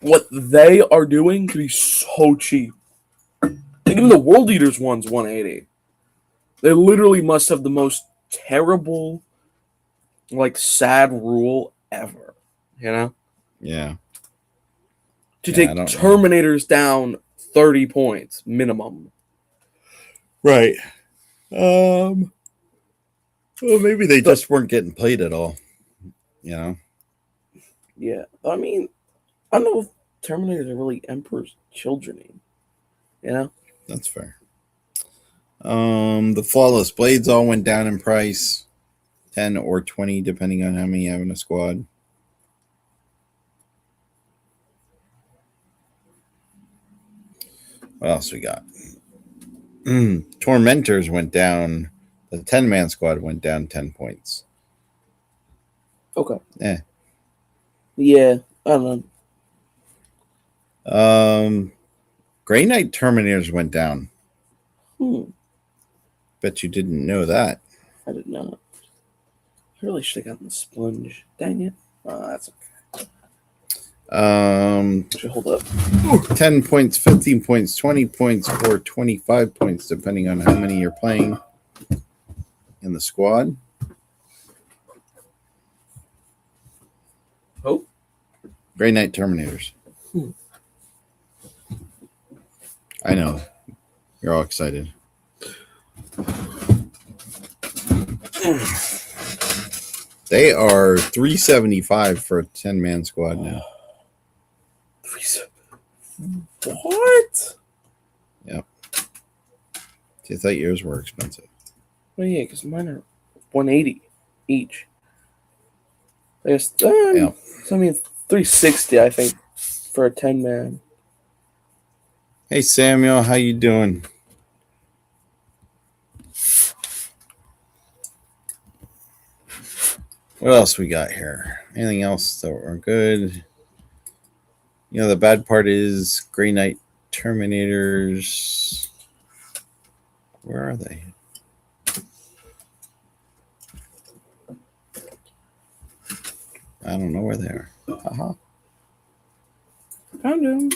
what they are doing to be so cheap. Like, even the World Eaters one's 180. They literally must have the most terrible, like, sad rule ever. You know? Yeah. To Yeah, take I don't know. Terminators down 30 points minimum. Right. Well, maybe they just weren't getting played at all. You know? Yeah. I mean, I don't know if Terminators are really Emperor's children. You know? That's fair. The Flawless Blades all went down in price. 10 or 20, depending on how many you have in a squad. What else we got? Tormentors went down. The 10-man squad went down 10 points. Okay. Yeah. Yeah, I don't know. Grey Knight Terminators went down. Bet you didn't know that. I did not. I really should have gotten the sponge. Dang it. Oh, that's okay. Should hold up. 10 points, 15 points, 20 points, or 25 points, depending on how many you're playing in the squad. Oh. Grey Knight Terminators. I know. You're all excited. They are $375 for a 10-man squad now. What? Yep. I thought yours were expensive. Well, yeah, because mine are 180 each. I guess. Yep. So I mean, 360, I think, for a 10-man. Hey Samuel, how you doing? What else we got here? Anything else that are good? You know, the bad part is Grey Knight Terminators. Where are they? I don't know where they are. Uh-huh. Found him.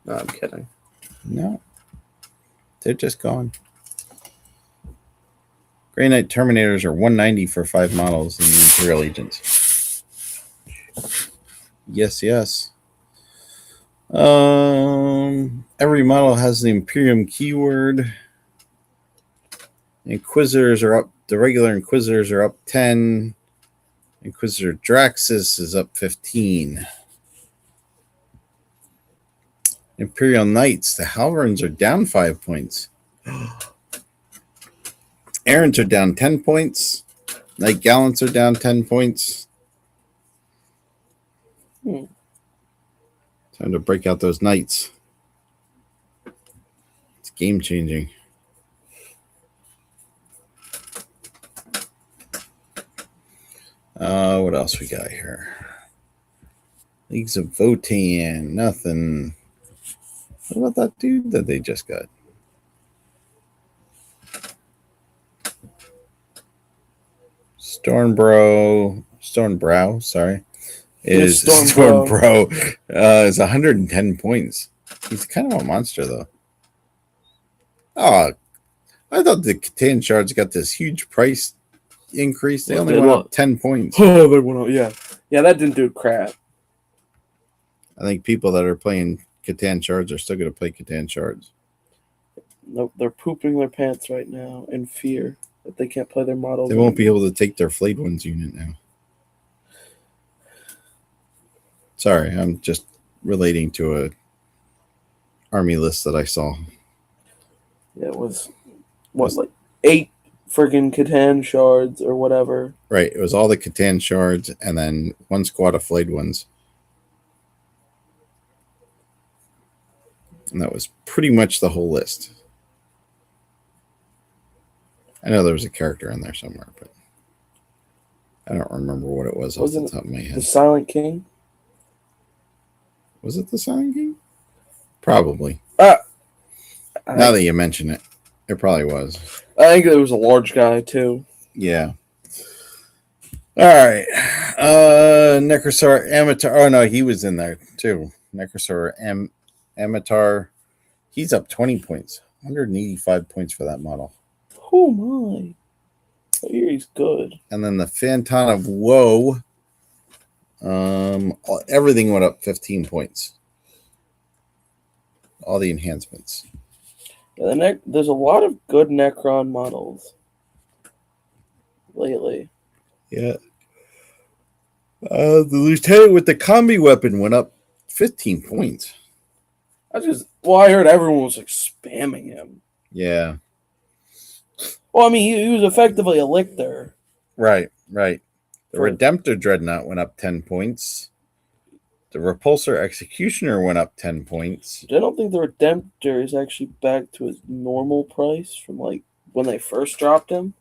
No, I'm kidding. No. They're just gone. Grey Knight Terminators are $190 for 5 models in the Imperial Agents. Yes, yes. Every model has the Imperium keyword. Inquisitors are up. The regular Inquisitors are up 10. Inquisitor Draxus is up 15. Imperial Knights, the Halverns are down 5 points. Errants are down 10 points. Knight Gallants are down 10 points. Time to break out those Knights. It's game changing. What else we got here? Leagues of Votan, nothing. What about that dude that they just got? Stormbrow, sorry, is Stormbrow. Is 110 points. He's kind of a monster though. Oh, I thought the Catan shards got this huge price increase. They only went up 10 points. Oh, they went up, yeah. Yeah, that didn't do crap. I think people that are playing Catan shards are still going to play Catan shards. Nope, they're pooping their pants right now in fear that they can't play their models. They won't be able to take their Flayed Ones unit now. Sorry, I'm just relating to a army list that I saw. Yeah, it was like 8 friggin' Catan shards or whatever. Right, it was all the Catan shards and then 1 squad of Flayed Ones. And that was pretty much the whole list. I know there was a character in there somewhere, but I don't remember what it was off the top of my head. The Silent King? Was it the Silent King? Probably. Now that you mention it, it probably was. I think there was a large guy too. Yeah. All right. Necrosaur Amatar. Oh no, he was in there too. Necrosaur Amatar. He's up 20 points. 185 points for that model. Oh my. I hear he's good. And then the Phantom of Woe. Everything went up 15 points. All the enhancements. Yeah, there's a lot of good Necron models lately. Yeah. The Lieutenant with the combi weapon went up 15 points. I heard everyone was like spamming him. Yeah. Well, I mean, he was effectively a lictor. Right. The Redemptor Dreadnought went up 10 points. The Repulsor Executioner went up 10 points. I don't think the Redemptor is actually back to his normal price from like when they first dropped him.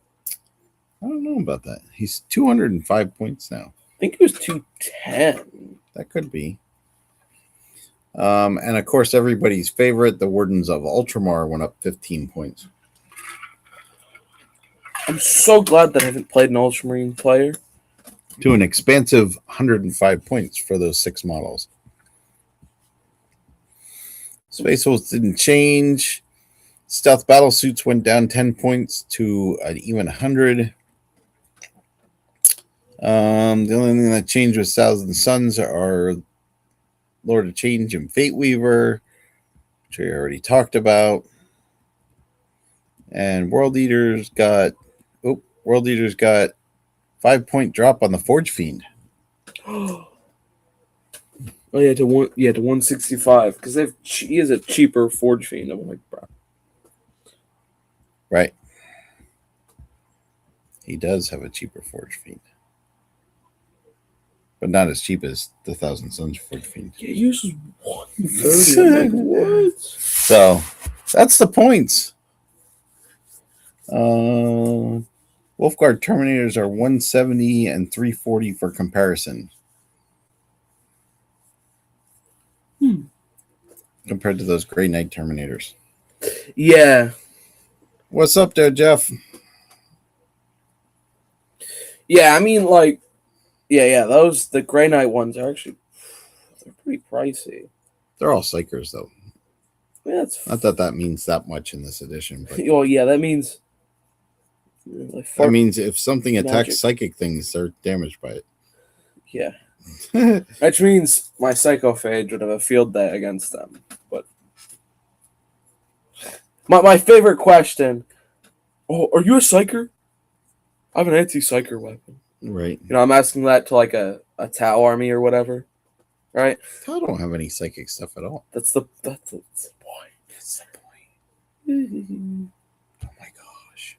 I don't know about that. He's 205 points now. I think he was 210. That could be. And of course, everybody's favorite, the Wardens of Ultramar, went up 15 points. I'm so glad that I haven't played an Ultramarine player. To an expansive 105 points for those 6 models. Space Wolves didn't change. Stealth Battle Suits went down 10 points to an even 100. The only thing that changed with Thousand Suns are Lord of Change and Fate Weaver, which we already talked about. And World Eaters got 5-point drop on the Forge Fiend. Oh yeah, to 165 because he is a cheaper Forge Fiend. I'm like, bro. Right. He does have a cheaper Forge Fiend. But not as cheap as the Thousand Suns Forge Fiend. Yeah, he uses 130. I'm like, what? So that's the points. Wolfguard Terminators are 170 and 340 for comparison. Compared to those Grey Knight Terminators. Yeah. What's up there, Jeff? Yeah, I mean, like, the Grey Knight ones are actually they're pretty pricey. They're all Psychers, though. Yeah, not that means that much in this edition. But well, yeah, that means... that means if something attacks psychic things, they're damaged by it. Yeah. Which means my Psychophage would have a field day against them. But my favorite question, are you a Psyker? I have an anti-Psyker weapon. Right. You know, I'm asking that to like a Tau army or whatever. Right? Tau don't have any psychic stuff at all. That's the point. That's the point. Oh my gosh.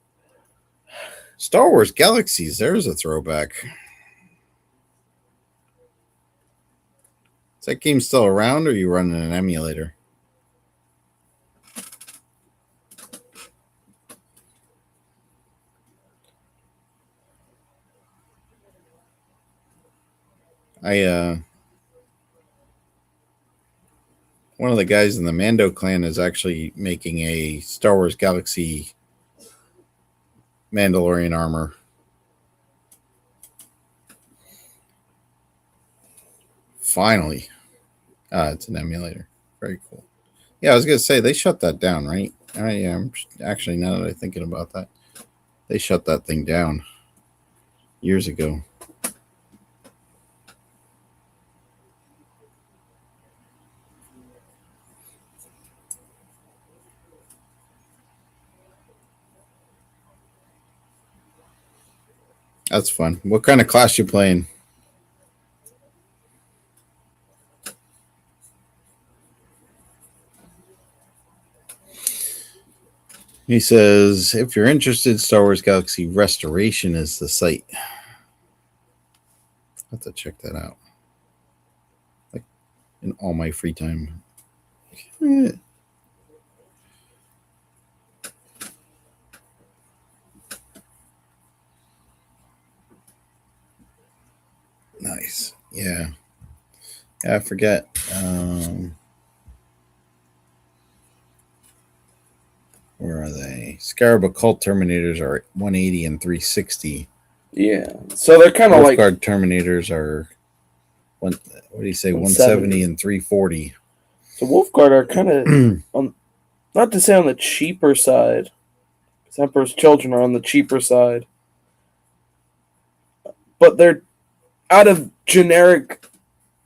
Star Wars Galaxies, there's a throwback. Is that game still around, or are you running an emulator? One of the guys in the Mando clan is actually making a Star Wars Galaxy Mandalorian armor. Finally. It's an emulator. Very cool. Yeah, I was going to say, they shut that down, right? I am actually, now that I'm thinking about that, they shut that thing down years ago. That's fun. What kind of class you playing? He says, if you're interested, Star Wars Galaxy Restoration is the site. I have to check that out. Like in all my free time. Nice. Yeah. I forget. Where are they? Scarab Occult Terminators are 180 and 360. Yeah. So they're kind of like Wolfguard Terminators are what do you say? 170 and 340. So Wolfguard are kind of on, not to say on the cheaper side, because Emperor's Children are on the cheaper side, but they're out of generic,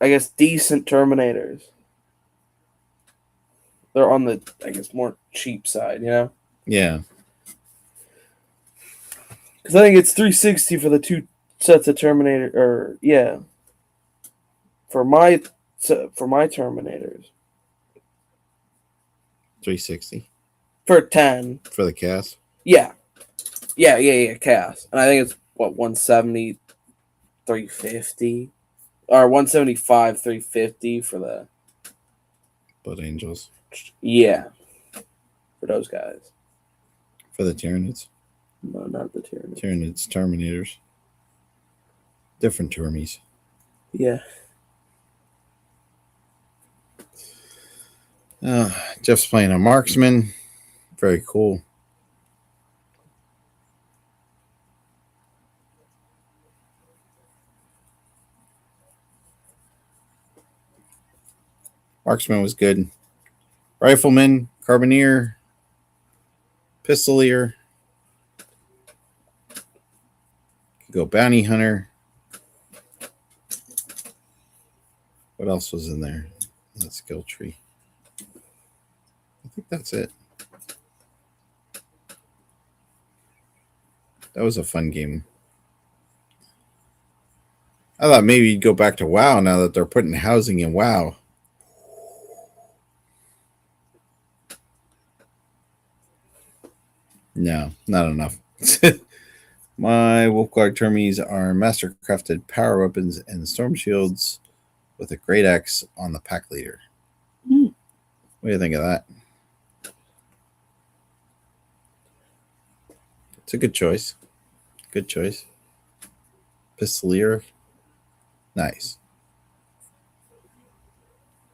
I guess, decent Terminators. They're on the, I guess, more cheap side, you know? Yeah. Because I think it's 360 for the two sets of Terminator, or yeah, for my Terminators. 360 for 10 for the cast. Yeah, cast, and I think it's what 170, 350, or 175, 350 for the Blood Angels. Yeah, for those guys. For the Tyranids. No, not the Tyranids. Tyranids, Terminators. Different Termies. Yeah. Jeff's playing a marksman. Very cool. Marksman was good. Rifleman, Carbineer, Pistolier. Could go Bounty Hunter. What else was in there? That skill tree. I think that's it. That was a fun game. I thought maybe you'd go back to WoW now that they're putting housing in WoW. No, not enough. My Wolfguard Termies are mastercrafted power weapons and storm shields with a great axe on the pack leader. What do you think of that? It's a good choice. Good choice. Pistolier. Nice.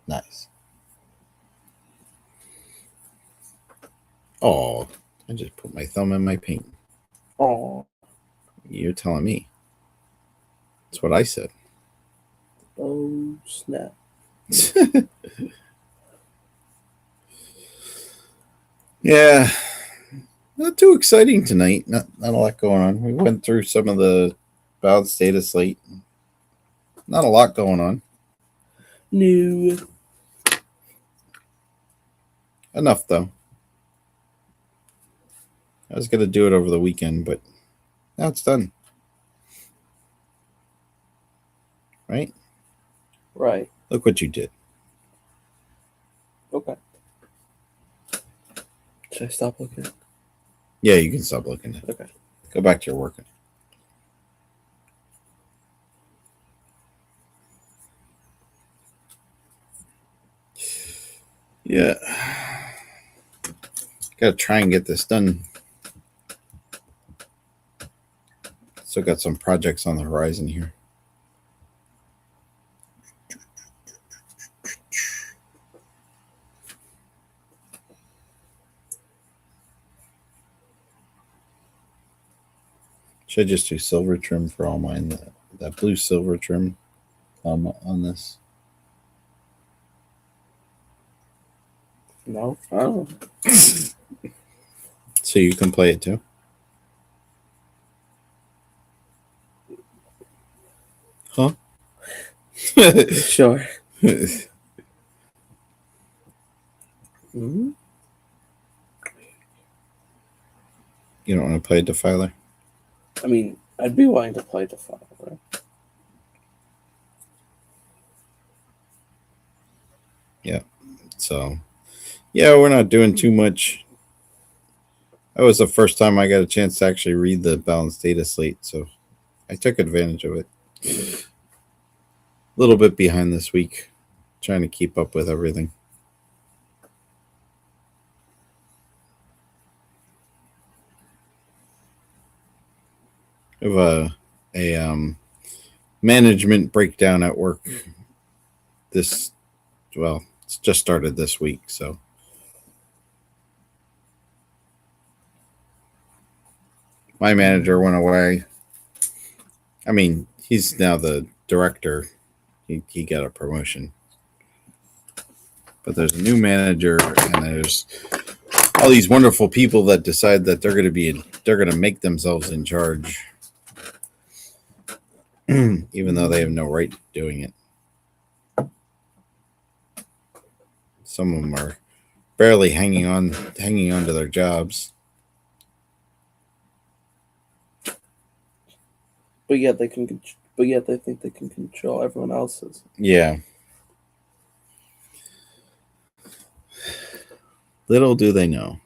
Nice. Oh, I just put my thumb in my paint. Oh. You're telling me. That's what I said. Oh, snap. Yeah. Not too exciting tonight. Not a lot going on. We went through some of the balanced data slate. Not a lot going on. New. Enough, though. I was going to do it over the weekend, but now it's done. Right? Right. Look what you did. Okay. Should I stop looking? Yeah, you can stop looking. Okay. Go back to your working. Yeah. Gotta try and get this done. Still got some projects on the horizon here. Should I just do silver trim for all mine? That blue silver trim on this. No, I don't know. So you can play it too? Huh? Sure. Mm-hmm. You don't want to play Defiler? I mean, I'd be willing to play Defiler. Yeah. So, yeah, we're not doing too much. That was the first time I got a chance to actually read the balanced data slate, so I took advantage of it. A little bit behind this week, trying to keep up with everything. I have a management breakdown at work. It's just started this week, so my manager went away. I mean, he's now the director. He got a promotion. But there's a new manager, and there's all these wonderful people that decide that they're going to make themselves in charge, even though they have no right doing it. Some of them are barely hanging on to their jobs. But yet they can. But yet they think they can control everyone else's. Yeah. Little do they know.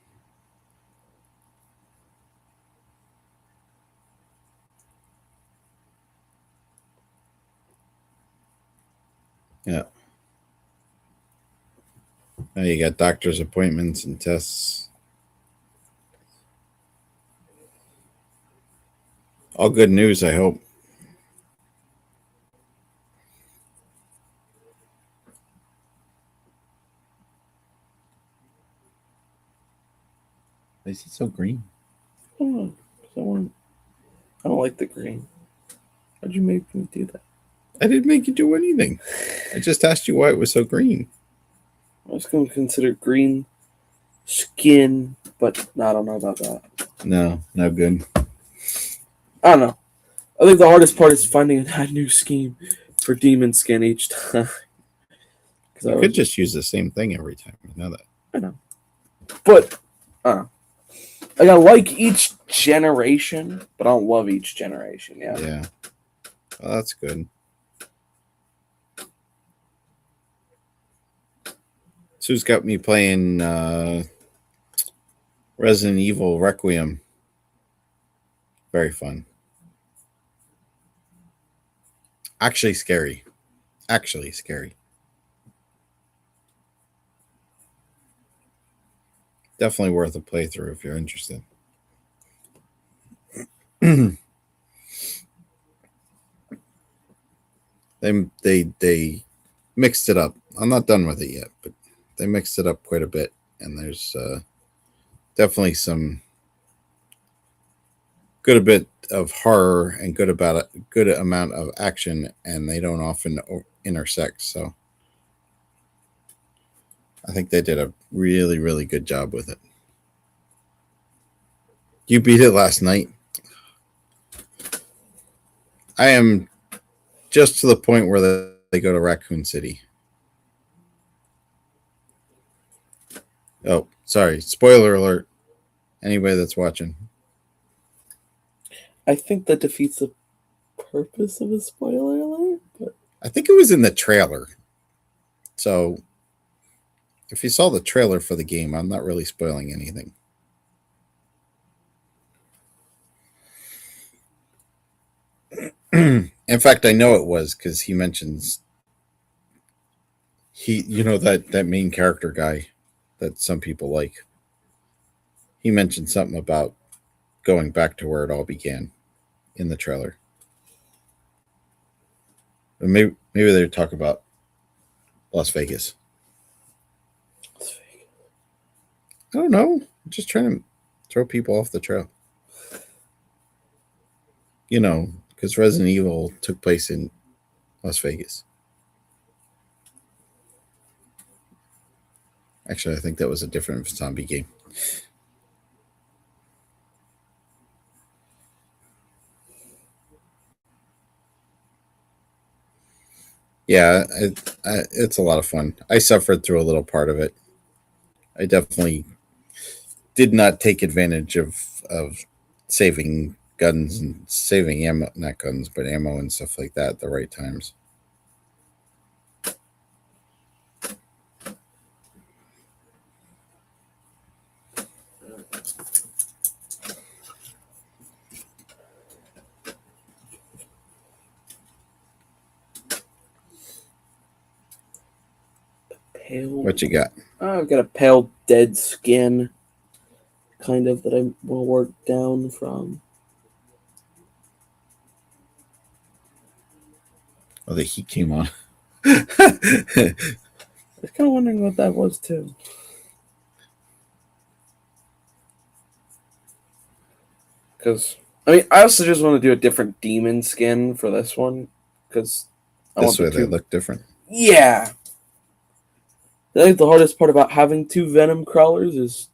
Yeah. Now you got doctor's appointments and tests. All good news, I hope. Why is it so green? I don't know. I don't like the green. Why'd you make me do that? I didn't make you do anything. I just asked you why it was so green. I was going to consider green skin, but no, I don't know about that. No good. I don't know. I think the hardest part is finding a new scheme for demon skin each time. You could just use the same thing every time. You know that. I know. But, like, I like each generation, but I don't love each generation. Yeah. Yeah. Well, that's good. Sue's got me playing Resident Evil Requiem. Very fun. Actually scary. Definitely worth a playthrough if you're interested. They mixed it up. I'm not done with it yet, but they mixed it up quite a bit, and there's definitely some good a bit of horror and good amount of action, and they don't often intersect. So I think they did a really, really good job with it. You beat it last night. I am just to the point where they go to Raccoon City. Oh, sorry. Spoiler alert. Anybody that's watching. I think that defeats the purpose of a spoiler alert. But I think it was in the trailer. So if you saw the trailer for the game, I'm not really spoiling anything. In fact, I know it was because he mentions that main character guy that some people like. He mentioned something about going back to where it all began in the trailer. But maybe they talk about Las Vegas. I don't know. I'm just trying to throw people off the trail. Because Resident Evil took place in Las Vegas. Actually, I think that was a different zombie game. Yeah, it's a lot of fun. I suffered through a little part of it. I definitely did not take advantage of saving guns and saving ammo, not guns, but ammo and stuff like that at the right times. Pale. What you got? I've got a pale dead skin, kind of, that I will work down from. Oh, the heat came on. I was kind of wondering what that was too. Because I also just want to do a different demon skin for this one. Because This way they look different. Yeah. I think the hardest part about having two Venom crawlers is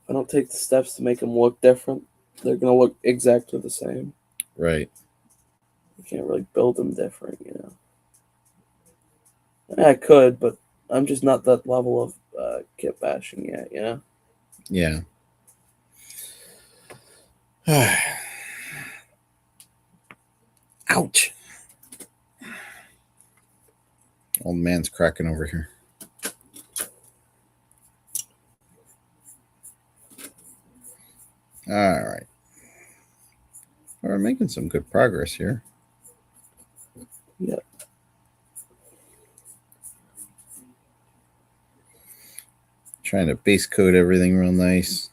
if I don't take the steps to make them look different, they're going to look exactly the same. Right. You can't really build them different, you know. I could, but I'm just not that level of kit bashing yet, you know? Yeah. Ouch. Old man's cracking over here. All right. We're making some good progress here. Yep. Trying to base coat everything real nice.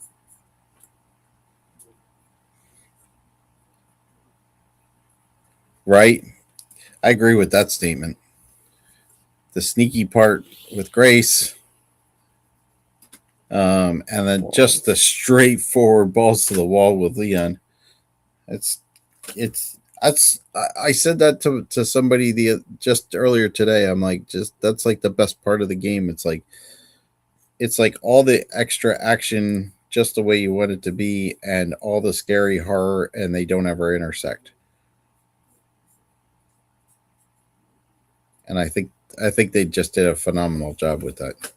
Right? I agree with that statement. The sneaky part with Grace, and then just the straightforward balls to the wall with Leon. I said that to somebody just earlier today. I'm like, that's like the best part of the game. It's like all the extra action just the way you want it to be, and all the scary horror, and they don't ever intersect. And I think they just did a phenomenal job with that.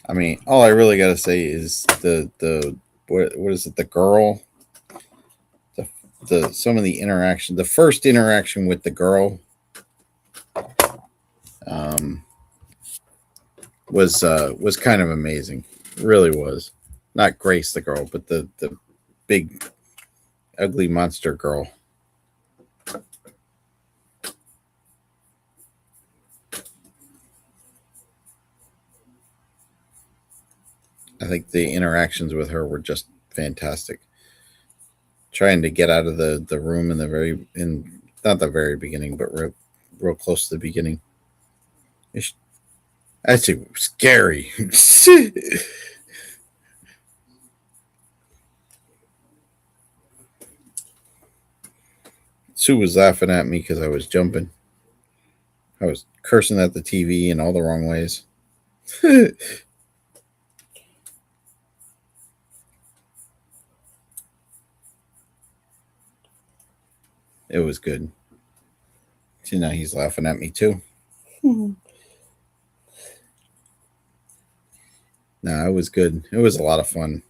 I mean, all I really got to say is the what is it? The girl, the some of the interaction. The first interaction with the girl, was kind of amazing. Really was. Not Grace the girl, but the big ugly monster girl. I think the interactions with her were just fantastic. Trying to get out of the room in not the very beginning, but real close to the beginning. That's scary. Sue was laughing at me because I was jumping. I was cursing at the TV in all the wrong ways. It was good. See, now he's laughing at me too. No, it was good. It was a lot of fun.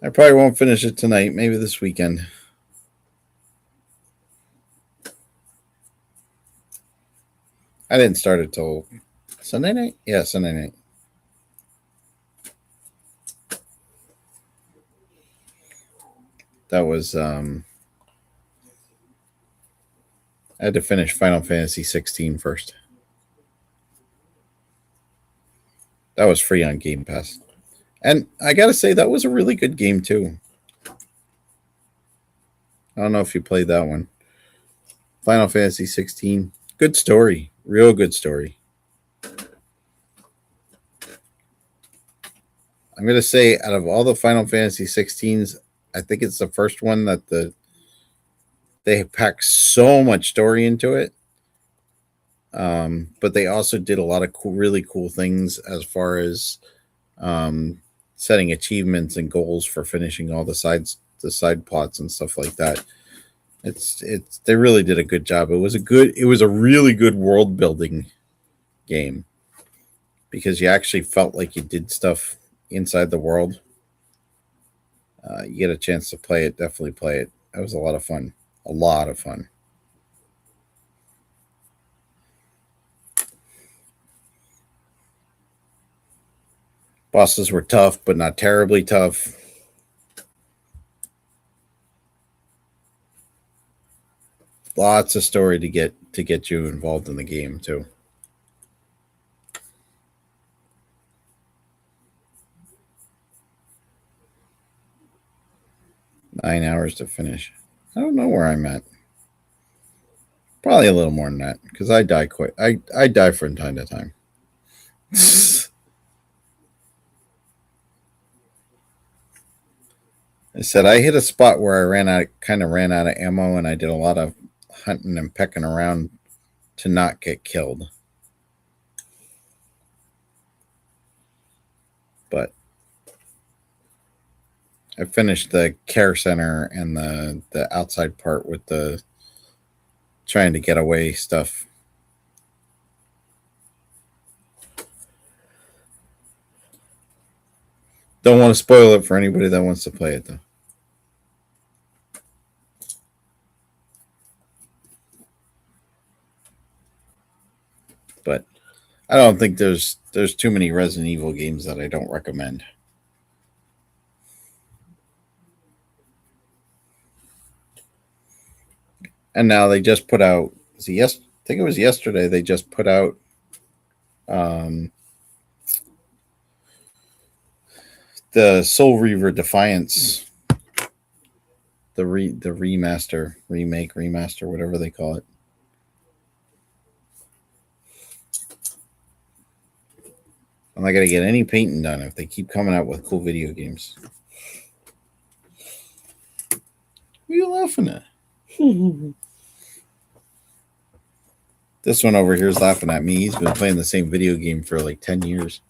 I probably won't finish it tonight. Maybe this weekend. I didn't start it till Sunday night. Yeah, Sunday night. That was I had to finish Final Fantasy 16 first. That was free on Game Pass. And I gotta say, that was a really good game too. I don't know if you played that one. Final Fantasy 16. Good story. Real good story. I'm gonna say out of all the Final Fantasy 16s, I think it's the first one that they packed so much story into it. But they also did a lot of really cool things as far as setting achievements and goals for finishing all the side plots and stuff like that. It's they really did a good job. It was a really good world building game because you actually felt like you did stuff inside the world. You get a chance to play it, definitely play it. That was a lot of fun. A lot of fun. Bosses were tough, but not terribly tough. Lots of story to get you involved in the game too. Nine hours to finish. I don't know where I'm at. Probably a little more than that because I die quick. I die from time to time. I said I hit a spot where I kind of ran out of ammo, and I did a lot of hunting and pecking around to not get killed. But I finished the care center and the outside part with the trying to get away stuff. Don't want to spoil it for anybody that wants to play it though. But I don't think there's too many Resident Evil games that I don't recommend. And now they just put out. I think it was yesterday. They just put out the Soul Reaver Defiance, the remaster, remake, remaster, whatever they call it. I'm not gonna get any painting done if they keep coming out with cool video games. What are you laughing at? This one over here is laughing at me. He's been playing the same video game for like 10 years.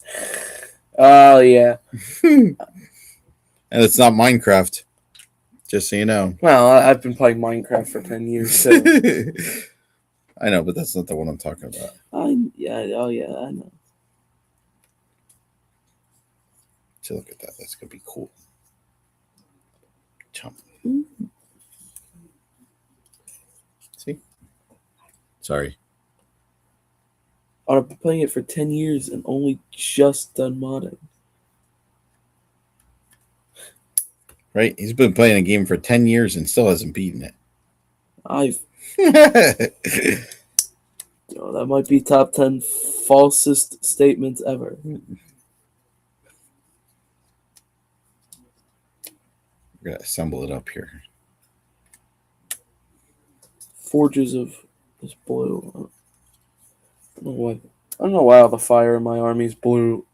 Oh, yeah. And it's not Minecraft. Just so you know. Well, I've been playing Minecraft for 10 years, too. I know, but that's not the one I'm talking about. Yeah, I know. So look at that. That's going to be cool. Chump. See? Sorry. I've been playing it for 10 years and only just done modding. Right? He's been playing a game for 10 years and still hasn't beaten it. That might be top 10 falsest statements ever. We're going to assemble it up here. Forges of this blue. I don't know why all the fire in my army is blue.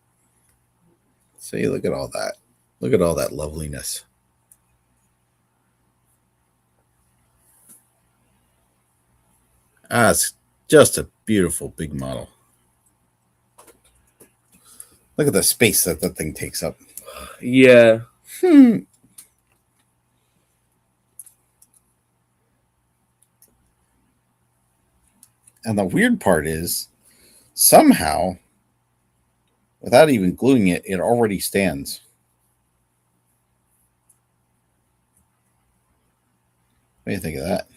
See, look at all that. Look at all that loveliness. It's just a beautiful big model. Look at the space that thing takes up. Yeah. And the weird part is, somehow, without even gluing it, it already stands. What do you think of that?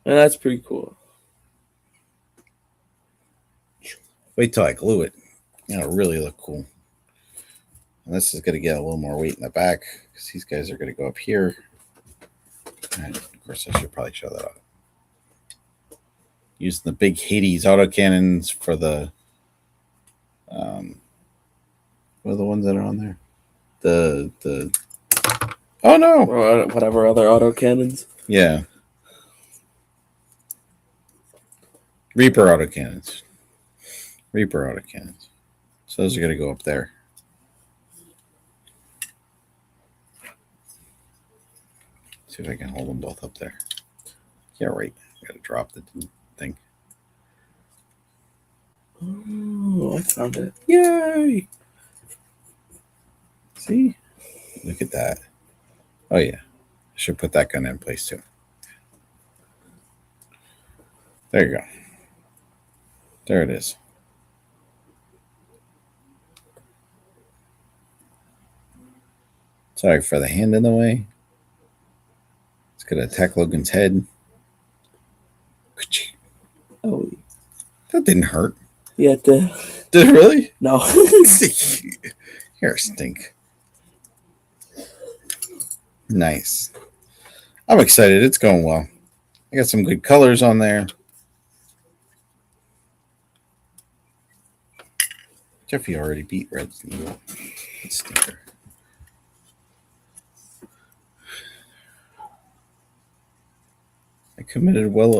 And that's pretty cool. Wait till I glue it. It'll really look cool. And this is going to get a little more weight in the back because these guys are going to go up here. And of course, I should probably show that off. Using the big Hades autocannons for the what are the ones that are on there? The oh no, Or whatever other autocannons. Yeah. Reaper autocannons. So those are going to go up there. See if I can hold them both up there. Yeah, right. Gotta drop the thing. Oh, I found it. Yay! See? Look at that. Oh, yeah. I should put that gun in place, too. There you go. There it is. Sorry for the hand in the way. It's going to attack Logan's head. Oh, that didn't hurt. Yeah, it did. Did it really? No. You're a stink. Nice. I'm excited. It's going well. I got some good colors on there. Jeffy already beat Red Evil. Stinker. I committed well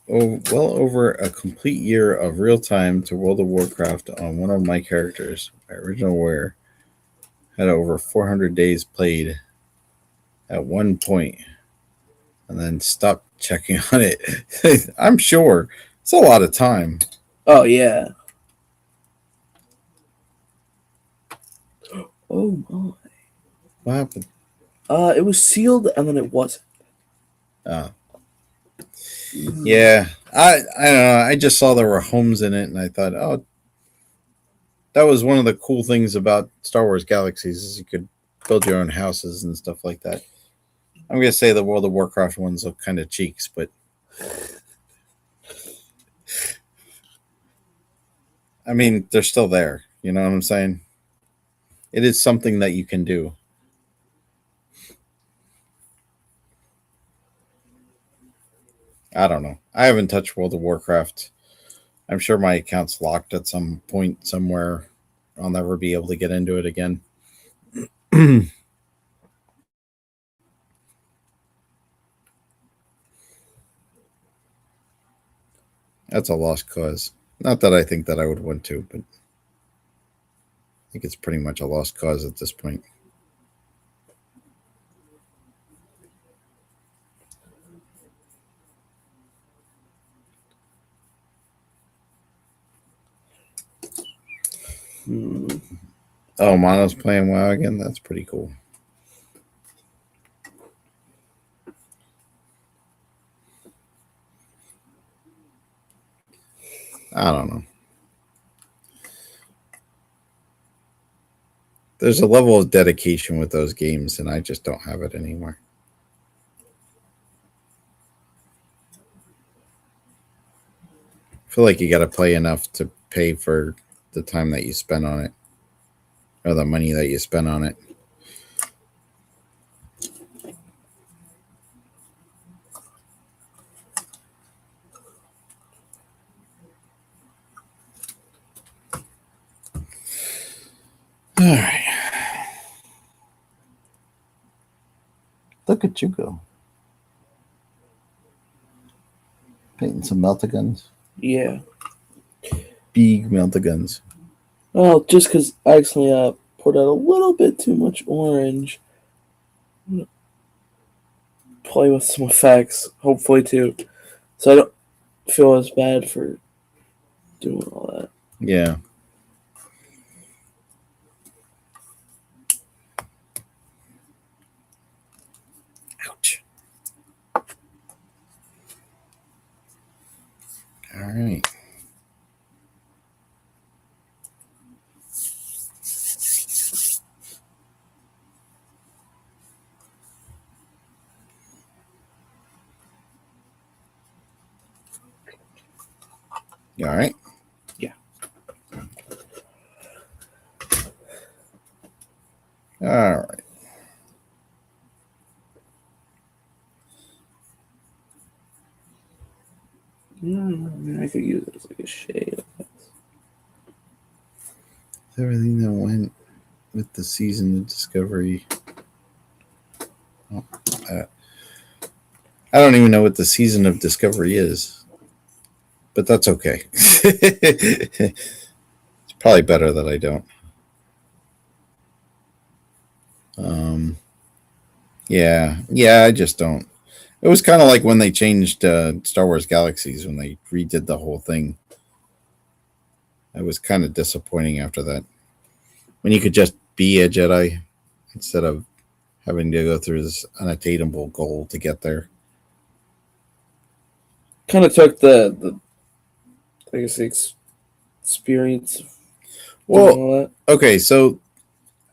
over a complete year of real time to World of Warcraft on one of my characters. My original warrior had over 400 days played at one point, and then stopped checking on it. I'm sure it's a lot of time. Oh yeah. Oh my. What happened? It was sealed and then it wasn't. Oh. Yeah. I don't know. I just saw there were homes in it and I thought, oh, that was one of the cool things about Star Wars Galaxies is you could build your own houses and stuff like that. I'm gonna say the World of Warcraft ones look kind of cheeks, but I mean they're still there. You know what I'm saying? It is something that you can do. I don't know. I haven't touched World of Warcraft. I'm sure my account's locked at some point somewhere. I'll never be able to get into it again. That's a lost cause. Not that I think that I would want to, but I think it's pretty much a lost cause at this point. Oh, Mono's playing WoW again? That's pretty cool. I don't know. There's a level of dedication with those games, and I just don't have it anymore. I feel like you got to play enough to pay for the time that you spend on it, or the money that you spend on it. All right. Look at you go. Painting some melta-guns. Yeah. Big melta-guns. Well, just because I accidentally poured out a little bit too much orange. I'm gonna play with some effects, hopefully too, so I don't feel as bad for doing all that. Yeah. Ouch. All right. You all right? Yeah. All right. I mean, I could use it as like a shade. Everything that went with the season of Discovery. Oh, I don't even know what the season of Discovery is, but that's okay. It's probably better that I don't. Yeah, I just don't. It was kind of like when they changed Star Wars Galaxies when they redid the whole thing. It was kind of disappointing after that. When you could just be a Jedi instead of having to go through this unattainable goal to get there. Kind of took the I guess the experience of doing Well, all that. okay, so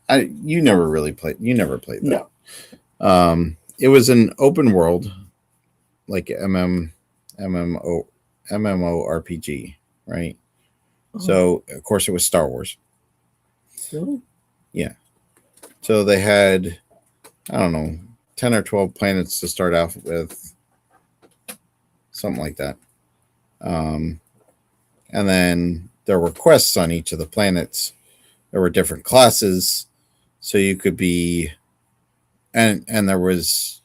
you never really played. You never played that. No. It was an open world, like MMO MMORPG, right? So of course it was Star Wars. Really? Yeah. So they had, I don't know, 10 or 12 planets to start off with, something like that. And then there were quests on each of the planets. There were different classes, so you could be, and there was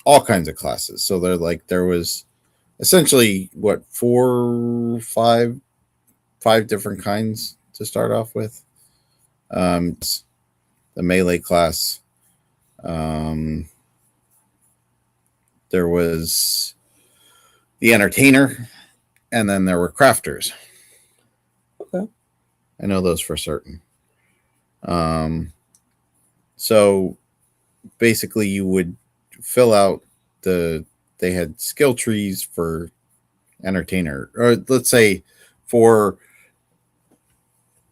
all kinds of classes. So there was essentially what five different kinds to start off with. The melee class. Um, there was the entertainer, and then there were crafters. Okay. I know those for certain. Um, so basically, you would fill out they had skill trees for entertainer, or let's say for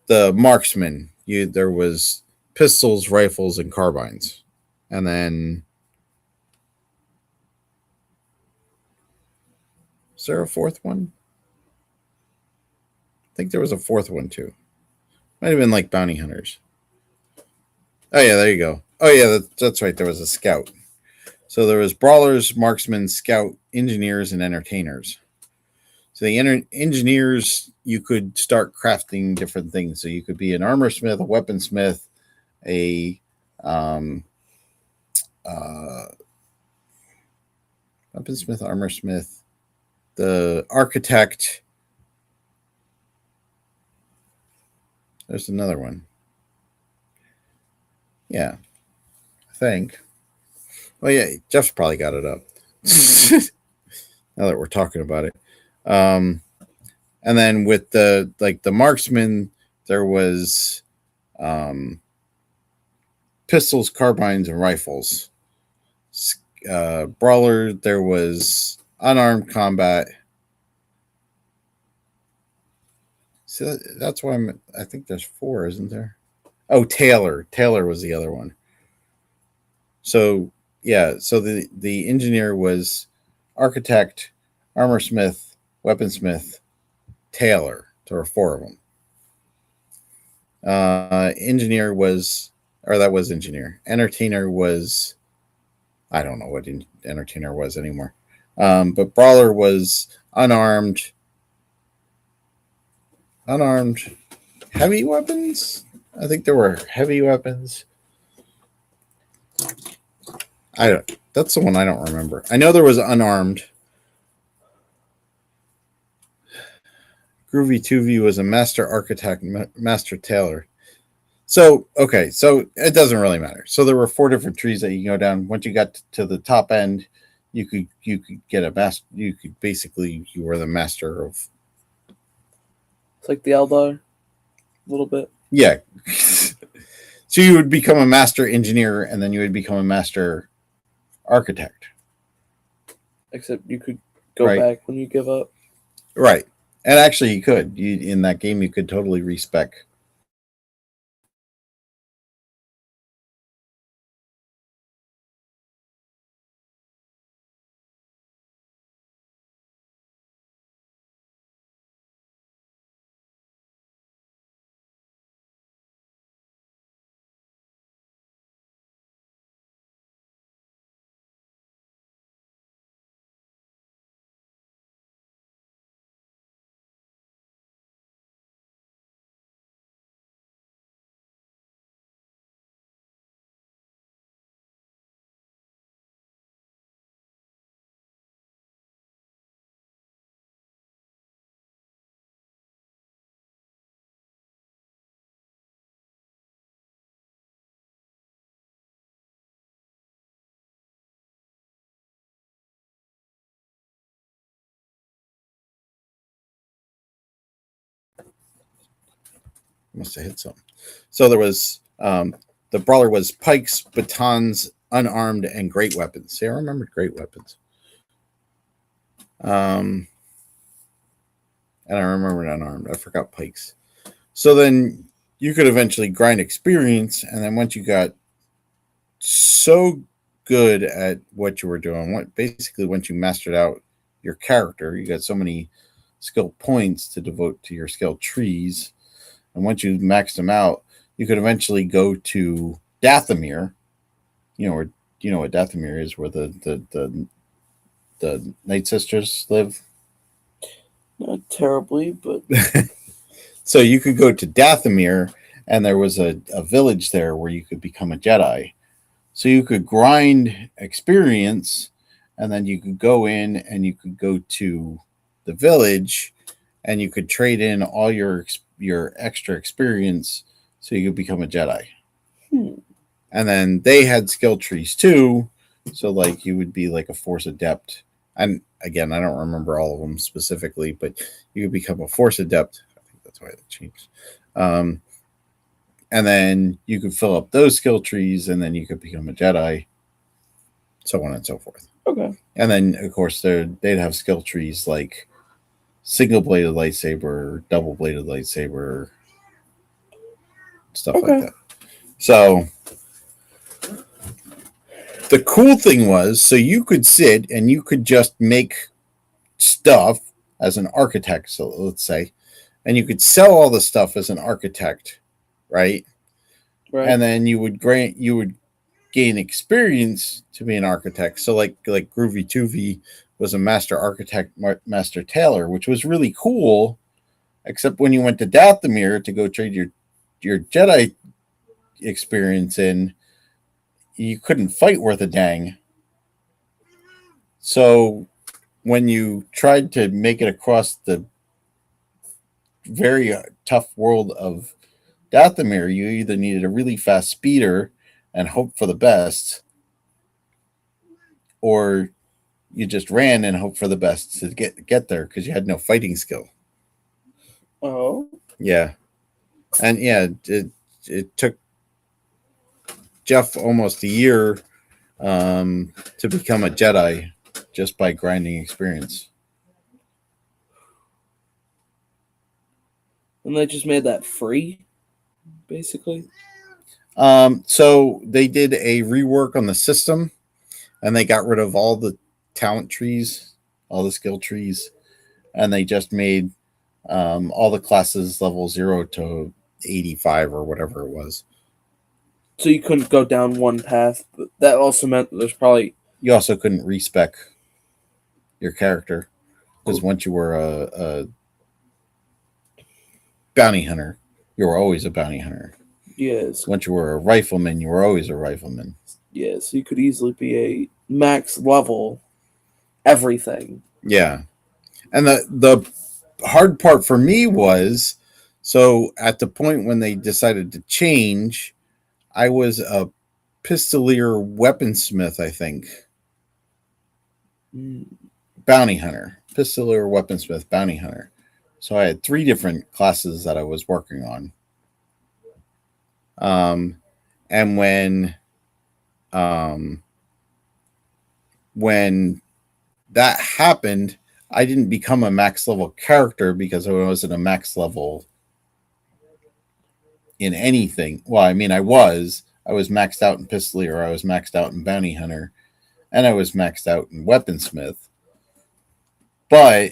the marksman, there was pistols, rifles, and carbines, and then is there a fourth one? I think there was a fourth one too. Might have been like bounty hunters. Oh yeah, there you go. Oh yeah, that's right. There was a scout. So there was brawlers, marksmen, scout, engineers, and entertainers. So the engineers, you could start crafting different things. So you could be an armor smith, a weaponsmith, a um, uh, weaponsmith, armor smith, the architect. There's another one. Yeah, I think. Well, yeah, Jeff's probably got it up. Now that we're talking about it. Um, and then with the marksman, there was pistols, carbines, and rifles. Brawler, there was unarmed combat. So that's why I think there's four, isn't there? Oh, Taylor. Taylor was the other one. So yeah, so the engineer was architect, armor smith, weaponsmith, Taylor. There were four of them. Engineer was, or that was engineer. Entertainer was, I don't know what entertainer was anymore. But brawler was unarmed heavy weapons. I think there were heavy weapons. I don't. That's the one I don't remember. I know there was unarmed. Groovy 2V was a master architect, master tailor. So okay, so it doesn't really matter. So there were four different trees that you can go down. Once you got to the top end, you could get a master. You could basically you were the master of. It's like the Eldar, a little bit. Yeah. So you would become a master engineer, and then you would become a master architect. Except you could go Right. back when you give up. Right. And actually, you could. In that game, you could totally respec Must have hit something. So there was the brawler was pikes, batons, unarmed, and great weapons. See, I remembered great weapons. And I remembered unarmed. I forgot pikes. So then you could eventually grind experience, and then once you got so good at what you were doing, basically once you mastered out your character, you got so many skill points to devote to your skill trees, and once you maxed them out, you could eventually go to Dathomir. You know what Dathomir is, where the Night Sisters live. Not terribly, but So you could go to Dathomir, and there was a village there where you could become a Jedi. So you could grind experience, and then you could go in and you could go to the village, and you could trade in all your extra experience, so you could become a Jedi. And then they had skill trees too, so like you would be like a Force Adept. And again, I don't remember all of them specifically, but you could become a Force Adept. I think that's why it changed. And then you could fill up those skill trees, and then you could become a Jedi, so on and so forth. Okay. And then, of course, they'd have skill trees like single-bladed lightsaber, double-bladed lightsaber, stuff like that. So the cool thing was, so you could sit and you could just make stuff as an architect, so let's say, and you could sell all the stuff as an architect, right? And then you would gain experience to be an architect. So like Groovy Toovy was a master architect, master tailor, which was really cool. Except when you went to Dathomir to go trade your Jedi experience in, you couldn't fight worth a dang. So when you tried to make it across the very tough world of Dathomir, you either needed a really fast speeder and hope for the best, or you just ran and hoped for the best to get there because you had no fighting skill. Oh. Yeah. And yeah, it took Jeff almost a year to become a Jedi just by grinding experience. And they just made that free, basically? So they did a rework on the system, and they got rid of all the talent trees, all the skill trees, and they just made all the classes level 0 to 85 or whatever it was. So you couldn't go down one path, but that also meant there's probably... You also couldn't respec your character, because once you were a bounty hunter, you were always a bounty hunter. Yes. Once you were a rifleman, you were always a rifleman. Yes, you could easily be a max level everything. Yeah. And the hard part for me was, so at the point when they decided to change, I was a pistolier weaponsmith, I think. Bounty hunter. Pistolier weaponsmith, bounty hunter. So I had 3 different classes that I was working on. And when that happened, I didn't become a max level character because I wasn't a max level in anything. Well, I mean, I was maxed out in pistolier, I was maxed out in bounty hunter, and I was maxed out in weaponsmith. But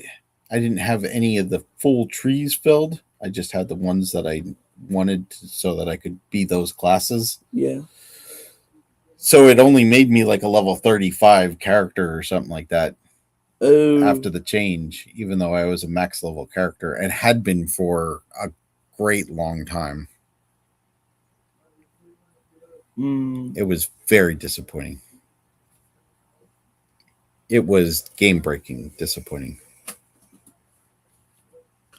I didn't have any of the full trees filled. I just had the ones that I wanted so that I could be those classes. Yeah. So it only made me like a level 35 character or something like that after the change, even though I was a max level character and had been for a great long time. It was very disappointing. It was game-breaking disappointing.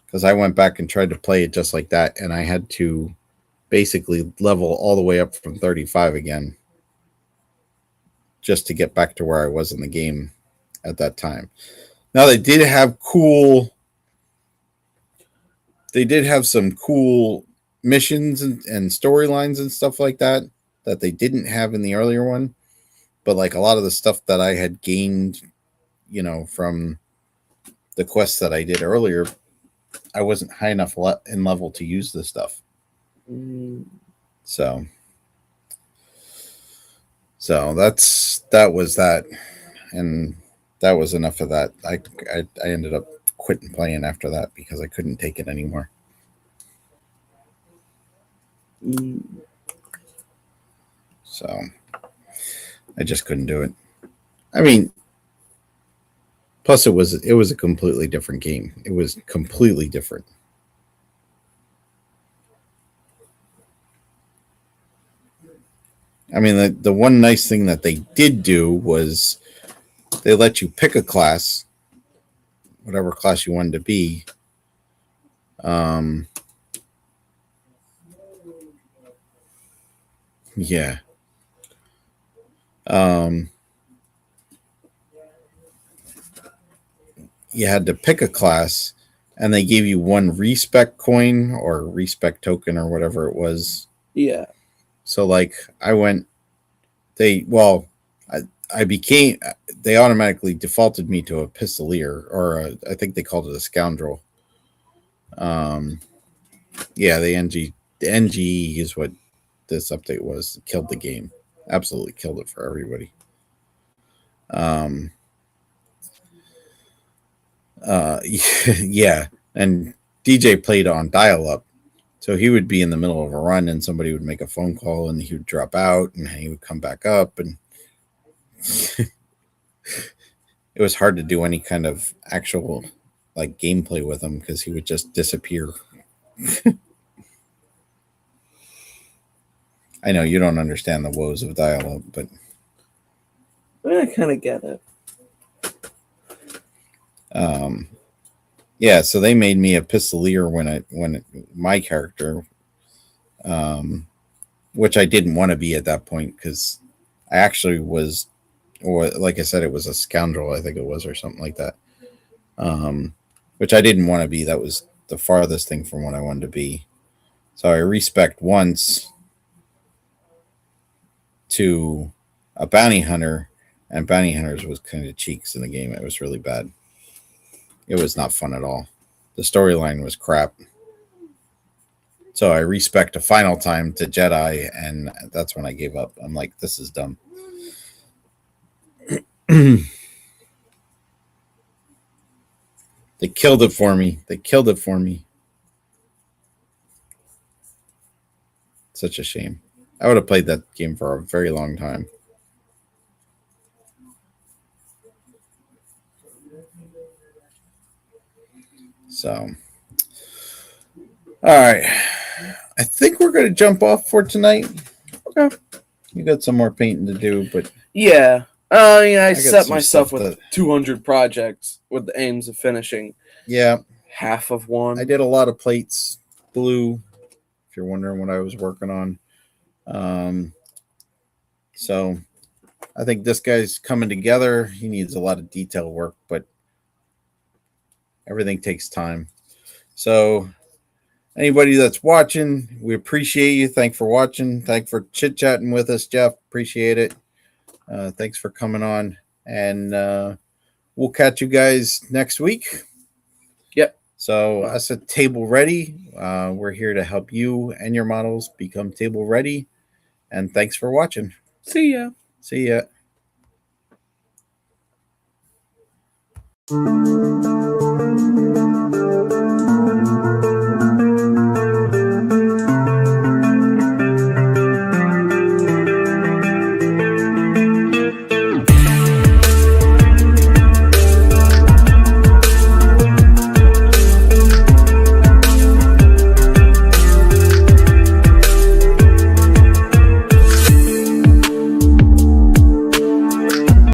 Because I went back and tried to play it just like that, and I had to basically level all the way up from 35 again just to get back to where I was in the game at that time. Now, they did have some cool missions and storylines and stuff like that they didn't have in the earlier one. But like a lot of the stuff that I had gained, from the quests that I did earlier, I wasn't high enough in level to use this stuff. So that was that, and that was enough of that. I ended up quitting playing after that because I couldn't take it anymore. So I just couldn't do it. I mean, plus it was a completely different game. It was completely different. I mean, the one nice thing that they did do was they let you pick a class, whatever class you wanted to be. Yeah. You had to pick a class, and they gave you one respect coin or respect token or whatever it was. Yeah. So like I automatically defaulted me to a pistolier, or I think they called it a scoundrel. Yeah, the NG is what this update was. It killed the game. Absolutely killed it for everybody. Yeah, and DJ played on dial-up, so he would be in the middle of a run, and somebody would make a phone call, and he would drop out, and he would come back up, and it was hard to do any kind of actual like gameplay with him because he would just disappear. I know you don't understand the woes of dial-up, but I kind of get it. Yeah, so they made me a pistolier my character, which I didn't want to be at that point because I actually was, or like I said, it was a scoundrel, I think it was, or something like that, which I didn't want to be. That was the farthest thing from what I wanted to be. So I respect once to a bounty hunter, and bounty hunters was kind of cheeks in the game. It was really bad. It was not fun at all. The storyline was crap. So I respect a final time to Jedi, and that's when I gave up. I'm like, this is dumb. They killed it for me. Such a shame. I would have played that game for a very long time. So, all right. I think we're going to jump off for tonight. Okay. You got some more painting to do, but yeah. I set myself with 200 projects with the aims of finishing. Yeah. Half of one. I did a lot of plates, blue, if you're wondering what I was working on. So I think this guy's coming together. He needs a lot of detail work, but everything takes time. So anybody that's watching, we appreciate you. Thanks for watching. Thanks for chit-chatting with us, Jeff. Appreciate it. Thanks for coming on. And we'll catch you guys next week. Yep. So us at Table Ready, we're here to help you and your models become table ready. And thanks for watching. See ya. See ya.